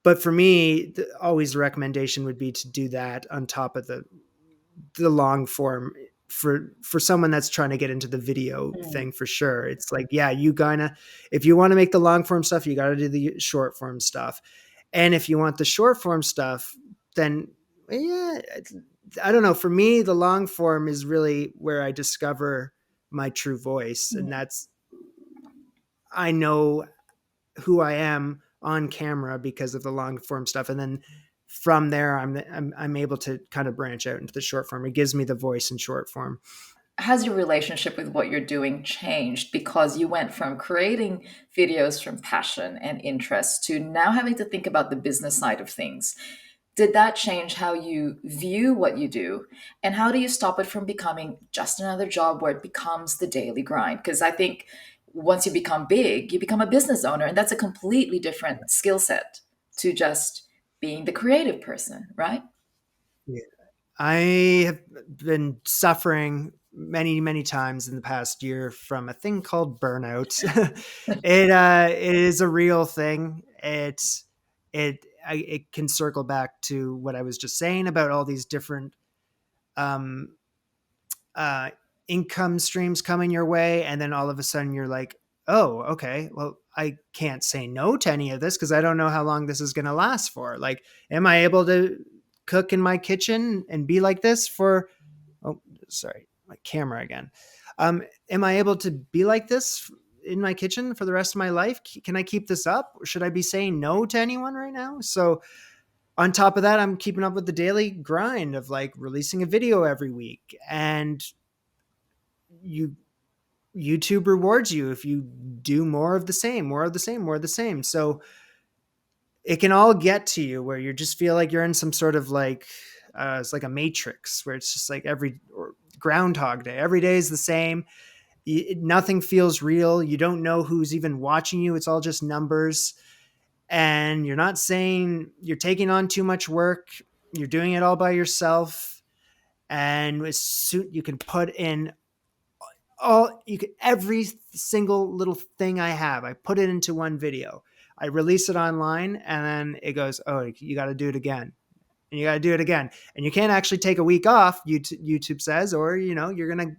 S2: But for me, always the recommendation would be to do that on top of the long form for someone that's trying to get into the video thing, for sure. It's like, yeah, if you want to make the long form stuff, you got to do the short form stuff. And if you want the short form stuff, then I don't know. For me, the long form is really where I discover my true voice. And that's, I know who I am on camera because of the long form stuff. And then from there, I'm able to kind of branch out into the short form. It gives me the voice in short form.
S3: Has your relationship with what you're doing changed because you went from creating videos from passion and interest to now having to think about the business side of things? Did that change how you view what you do? And how do you stop it from becoming just another job where it becomes the daily grind? Because I think once you become big, you become a business owner, and that's a completely different skill set to just being the creative person, right?
S2: Yeah. I have been suffering many, many times in the past year from a thing called burnout. It is a real thing. It can circle back to what I was just saying about all these different um, uh, income streams coming your way, and then all of a sudden you're like, oh, okay, well, I can't say no to any of this because I don't know how long this is going to last for. Like, am I able to cook in my kitchen and be like this for, oh, sorry, my camera again. Am I able to be like this in my kitchen for the rest of my life? Can I keep this up? Or should I be saying no to anyone right now? So on top of that, I'm keeping up with the daily grind of like releasing a video every week. And you YouTube rewards you if you do more of the same, more of the same, more of the same. So it can all get to you where you just feel like you're in some sort of like it's like a matrix where it's just like every or groundhog day. Every day is the same. Nothing feels real. You don't know who's even watching you. It's all just numbers. And you're not saying you're taking on too much work. You're doing it all by yourself. And as soon you can put in every single little thing I have, I put it into one video. I release it online and then it goes, oh, you got to do it again. And you got to do it again. And you can't actually take a week off, YouTube says, or, you're going to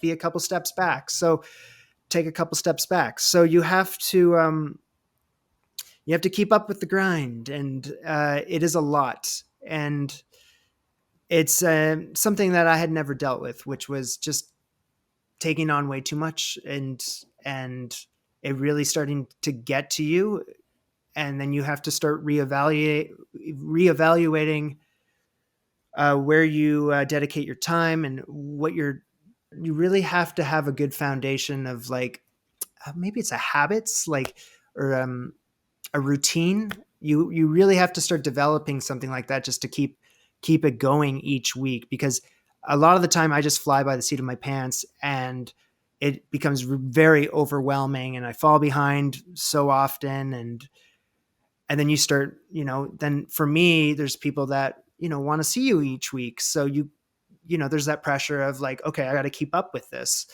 S2: be a couple steps back. So take a couple steps back. So you have to keep up with the grind, and it is a lot. And it's something that I had never dealt with, which was just taking on way too much and it really starting to get to you. And then you have to start reevaluating where you dedicate your time and you really have to have a good foundation of like, maybe it's a habits like, or a routine. You really have to start developing something like that just to keep it going each week, because a lot of the time I just fly by the seat of my pants and it becomes very overwhelming and I fall behind so often. And then you start, then for me, there's people that, want to see you each week. So there's that pressure of like, okay, I got to keep up with this.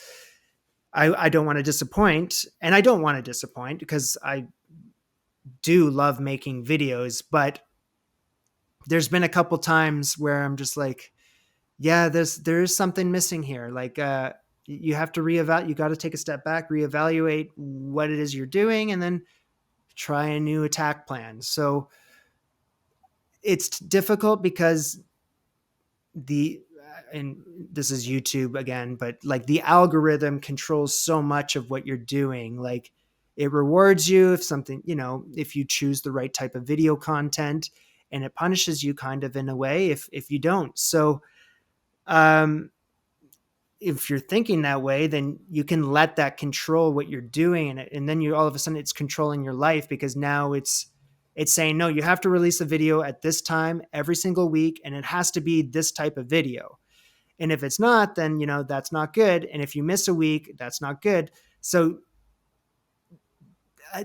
S2: I don't want to disappoint, and I don't want to disappoint because I do love making videos, but there's been a couple times where I'm just like, yeah, there is something missing here. Like, you have to reevaluate, you got to take a step back, reevaluate what it is you're doing, and then try a new attack plan. So it's difficult because and this is YouTube again, but like the algorithm controls so much of what you're doing. Like it rewards you if you choose the right type of video content, and it punishes you kind of in a way if you don't. So, if you're thinking that way, then you can let that control what you're doing. And then all of a sudden it's controlling your life, because now it's saying, no, you have to release a video at this time every single week. And it has to be this type of video. And if it's not, then, that's not good. And if you miss a week, that's not good. So I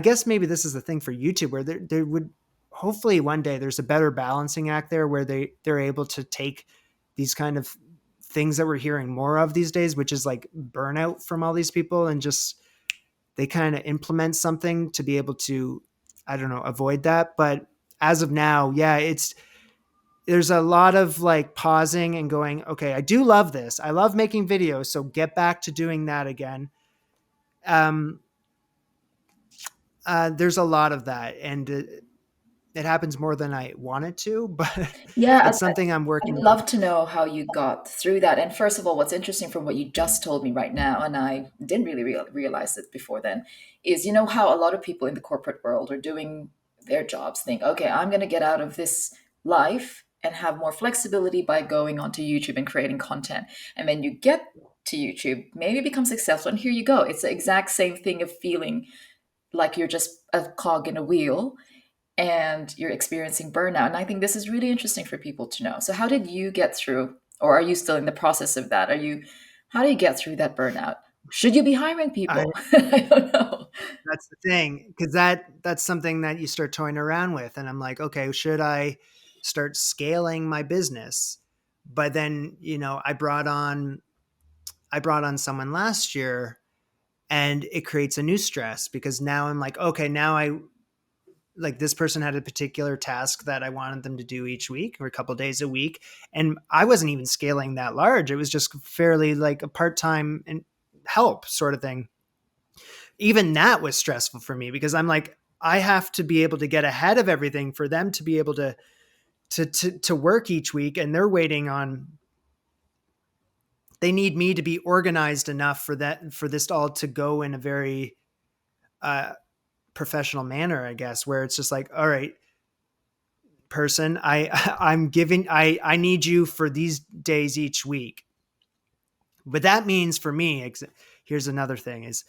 S2: guess maybe this is the thing for YouTube, where there would hopefully one day there's a better balancing act there where they're able to take these kind of things that we're hearing more of these days, which is like burnout from all these people, and just they kind of implement something to be able to, I don't know, avoid that. But as of now, yeah, there's a lot of like pausing and going, okay, I do love this. I love making videos. So get back to doing that again. There's a lot of that. And it happens more than I want it to, but
S3: Yeah,
S2: it's something I'm
S3: I'd
S2: working on.
S3: love to know how you got through that. And first of all, what's interesting from what you just told me right now, and I didn't really realize it before then, is you know how a lot of people in the corporate world are doing their jobs think, okay, I'm going to get out of this life and have more flexibility by going onto YouTube and creating content. And then you get to YouTube, maybe become successful, and here you go. It's the exact same thing of feeling like you're just a cog in a wheel and you're experiencing burnout. And I think this is really interesting for people to know. So how did you get through, or are you still in the process of that? How do you get through that burnout? Should you be hiring
S2: I
S3: people? I don't know.
S2: That's the thing, because that's something that you start toying around with, and I'm like, okay, should I start scaling my business? But then, I brought on someone last year, and it creates a new stress because now I'm like, okay, now I like this person had a particular task that I wanted them to do each week or a couple days a week, and I wasn't even scaling that large. It was just fairly like a part-time and help sort of thing. Even that was stressful for me because I'm like, I have to be able to get ahead of everything for them to be able to work each week, and they're waiting on. They need me to be organized enough for this all to go in a very uh, professional manner, I guess, where it's just like, all right, person, I need you for these days each week. But that means for me, here's another thing is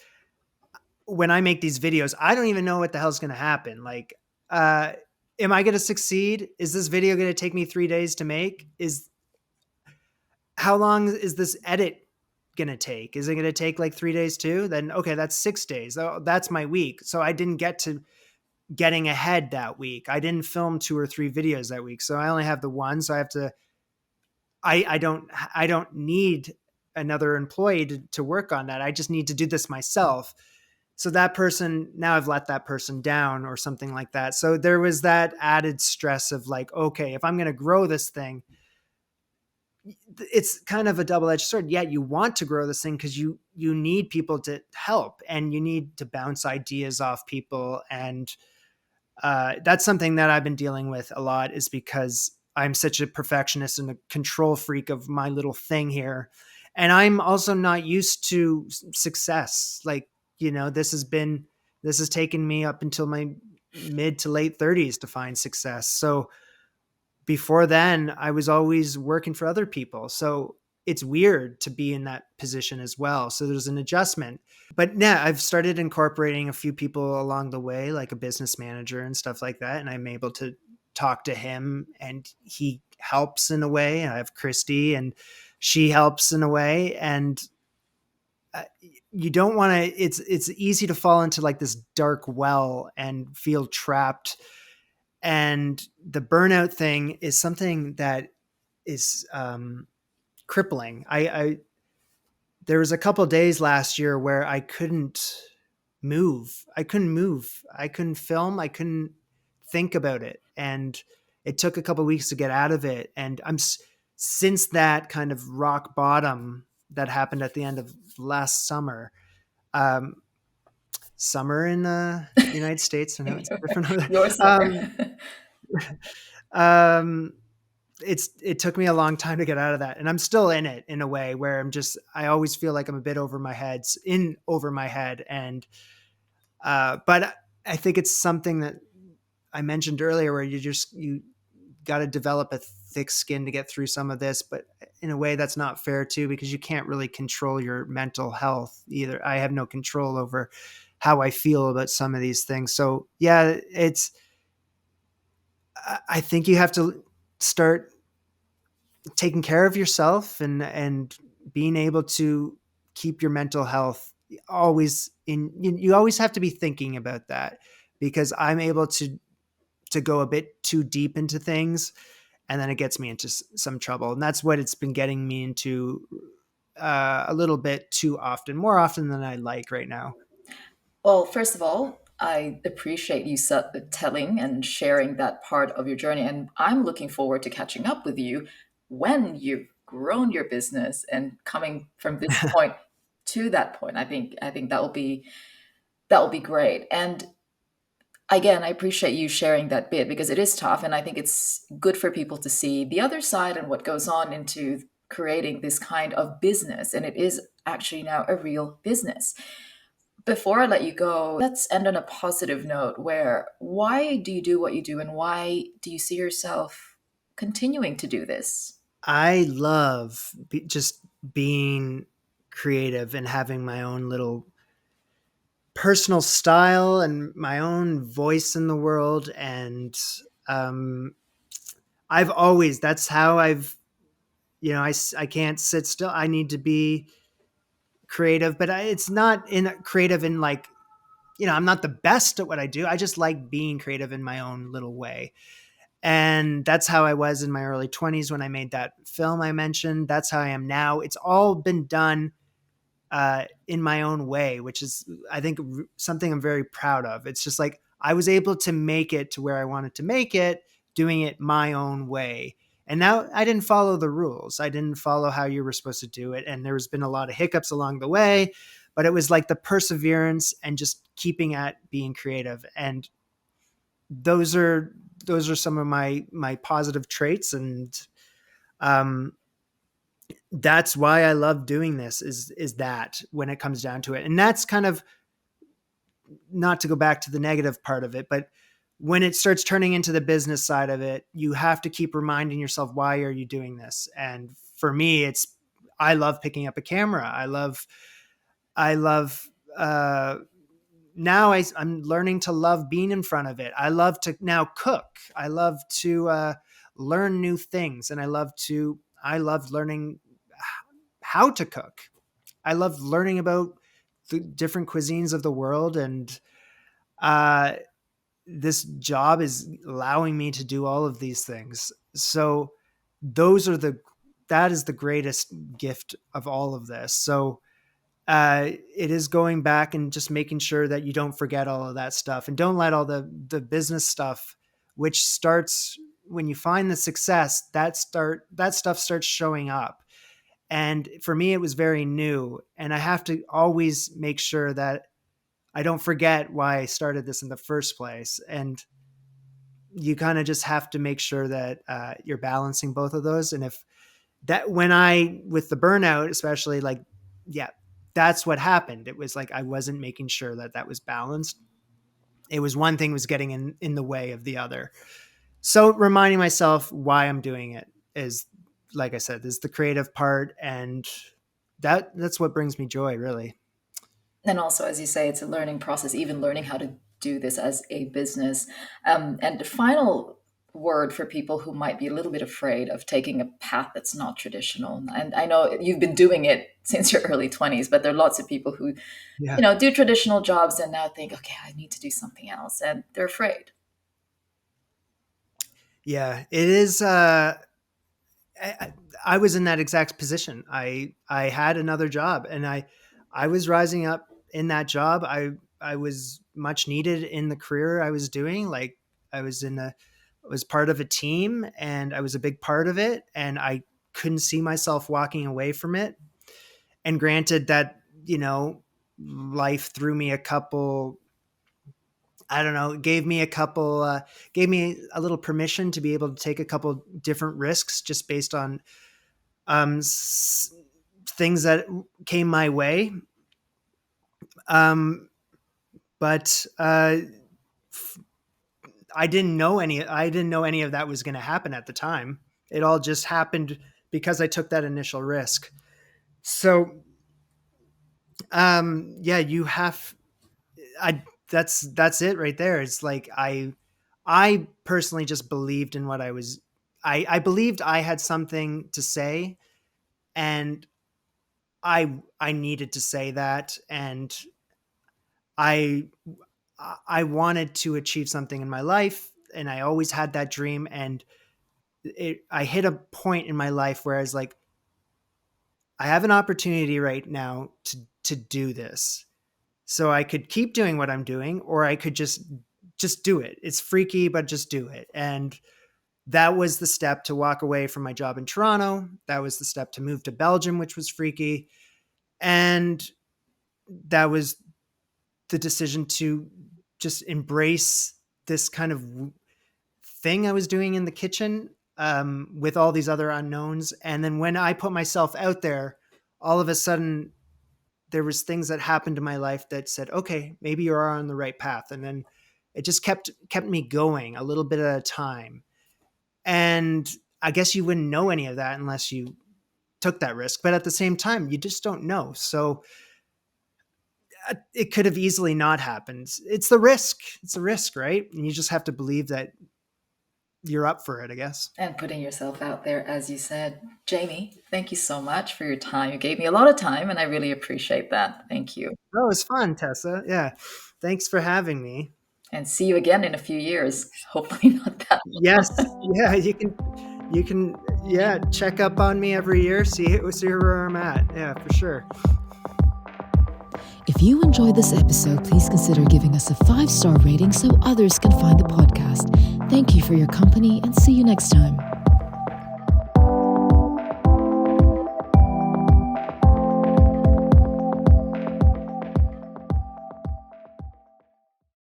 S2: when I make these videos, I don't even know what the hell's going to happen. Like, uh, am I going to succeed? Is this video going to take me 3 days to make? How long is this edit going to take? Is it going to take like 3 days too? Then, okay, that's 6 days. Oh, that's my week. So I didn't get to getting ahead that week. I didn't film 2 or 3 videos that week. So I only have the one. So I have to, I don't need another employee to work on that. I just need to do this myself. So that person, now I've let that person down or something like that. So there was that added stress of like, okay, if I'm going to grow this thing, it's kind of a double-edged sword. Yeah, you want to grow this thing because you need people to help and you need to bounce ideas off people. And that's something that I've been dealing with a lot, is because I'm such a perfectionist and a control freak of my little thing here. And I'm also not used to success. Like, this has taken me up until my mid to late 30s to find success. So before then, I was always working for other people. So it's weird to be in that position as well. So there's an adjustment. But yeah, I've started incorporating a few people along the way, like a business manager and stuff like that. And I'm able to talk to him and he helps in a way. I have Christy and she helps in a way. And you don't want to, it's easy to fall into like this dark well and feel trapped. And the burnout thing is something that is crippling. There was a couple of days last year where I couldn't move. I couldn't move. I couldn't film. I couldn't think about it. And it took a couple of weeks to get out of it. And since that kind of rock bottom that happened at the end of last summer, um, summer in the United States. I know it's different.
S3: Your summer.
S2: um, um, it took me a long time to get out of that, and I'm still in it in a way where I always feel like I'm a bit over my head, and but I think it's something that I mentioned earlier where you got to develop a thick skin to get through some of this, but in a way that's not fair too, because you can't really control your mental health either. I have no control over how I feel about some of these things. So yeah, I think you have to start taking care of yourself and being able to keep your mental health always in. You always have to be thinking about that, because I'm able to go a bit too deep into things, and then it gets me into some trouble. And that's what it's been getting me into a little bit too often, more often than I like right now.
S3: Well, first of all, I appreciate you telling and sharing that part of your journey. And I'm looking forward to catching up with you when you've grown your business and coming from this point to that point. I think that will be great. And Again, I appreciate you sharing that bit because it is tough, and I think it's good for people to see the other side and what goes on into creating this kind of business. And it is actually now a real business. Before I let you go, let's end on a positive note where why do you do what you do and why do you see yourself continuing to do this?
S2: I love just being creative and having my own little personal style and my own voice in the world. And um, I've always, that's how I've, I can't sit still. I need to be creative, but it's not in creative in like, I'm not the best at what I do. I just like being creative in my own little way. And that's how I was in my early 20s when I made that film I mentioned. That's how I am now. It's all been done in my own way, which is, I think, something I'm very proud of. It's just like I was able to make it to where I wanted to make it, doing it my own way. And now I didn't follow the rules. I didn't follow how you were supposed to do it. And there's been a lot of hiccups along the way, but it was like the perseverance and just keeping at being creative. And those are some of my positive traits. And um, that's why I love doing this is that when it comes down to it. And that's kind of, not to go back to the negative part of it, but when it starts turning into the business side of it, you have to keep reminding yourself, why are you doing this? And for me, it's, I love picking up a camera. I love, now I'm learning to love being in front of it. I love to now cook. I love to learn new things. And I love learning how to cook. I love learning about the different cuisines of the world. And uh, this job is allowing me to do all of these things. So those are that is the greatest gift of all of this. So it is going back and just making sure that you don't forget all of that stuff and don't let all the business stuff, which starts when you find the success, that stuff starts showing up. And for me, it was very new, and I have to always make sure that I don't forget why I started this in the first place. And you kind of just have to make sure that you're balancing both of those. And if that, with the burnout, especially, like, yeah, that's what happened. It was like, I wasn't making sure that that was balanced. It was one thing was getting in the way of the other. So reminding myself why I'm doing it is, like I said, is the creative part. And that's what brings me joy, really.
S3: And also, as you say, it's a learning process, even learning how to do this as a business. And the final word for people who might be a little bit afraid of taking a path that's not traditional. And I know you've been doing it since your early 20s, but there are lots of people who,
S2: Yeah.
S3: do traditional jobs and now think, okay, I need to do something else. And they're afraid.
S2: Yeah, it is. I was in that exact position. I had another job, and I was rising up in that job. I was much needed in the career I was doing. Like, I was part of a team, and I was a big part of it, and I couldn't see myself walking away from it. And granted that, life threw me a couple, I don't know, gave me a little permission to be able to take a couple different risks just based on um, s- things that came my way. Um, but I didn't know any of that was going to happen at the time. It all just happened because I took that initial risk. So, yeah, I, that's it right there. It's like, I personally just believed in what I believed I had something to say, and I needed to say that. And I I wanted to achieve something in my life, and I always had that dream. And I hit a point in my life where I was like, I have an opportunity right now to do this. So I could keep doing what I'm doing, or I could just do it. It's freaky, but just do it. And that was the step to walk away from my job in Toronto. That was the step to move to Belgium, which was freaky. And that was the decision to just embrace this kind of thing I was doing in the kitchen with all these other unknowns. And then when I put myself out there, all of a sudden there was things that happened in my life that said, okay, maybe you are on the right path. And then it just kept me going a little bit at a time. And I guess you wouldn't know any of that unless you took that risk. But at the same time, you just don't know. So it could have easily not happened. It's the risk. It's a risk, right? And you just have to believe that you're up for it, I guess.
S3: And putting yourself out there, as you said. Jamie, thank you so much for your time. You gave me a lot of time, and I really appreciate that. Thank you.
S2: Oh, it was fun, Tessa. Yeah. Thanks for having me.
S3: And see you again in a few years. Hopefully not that long.
S2: Yes. Yeah, you can check up on me every year, see where I'm at. Yeah, for sure.
S1: If you enjoyed this episode, please consider giving us a 5-star rating so others can find the podcast. Thank you for your company and see you next time.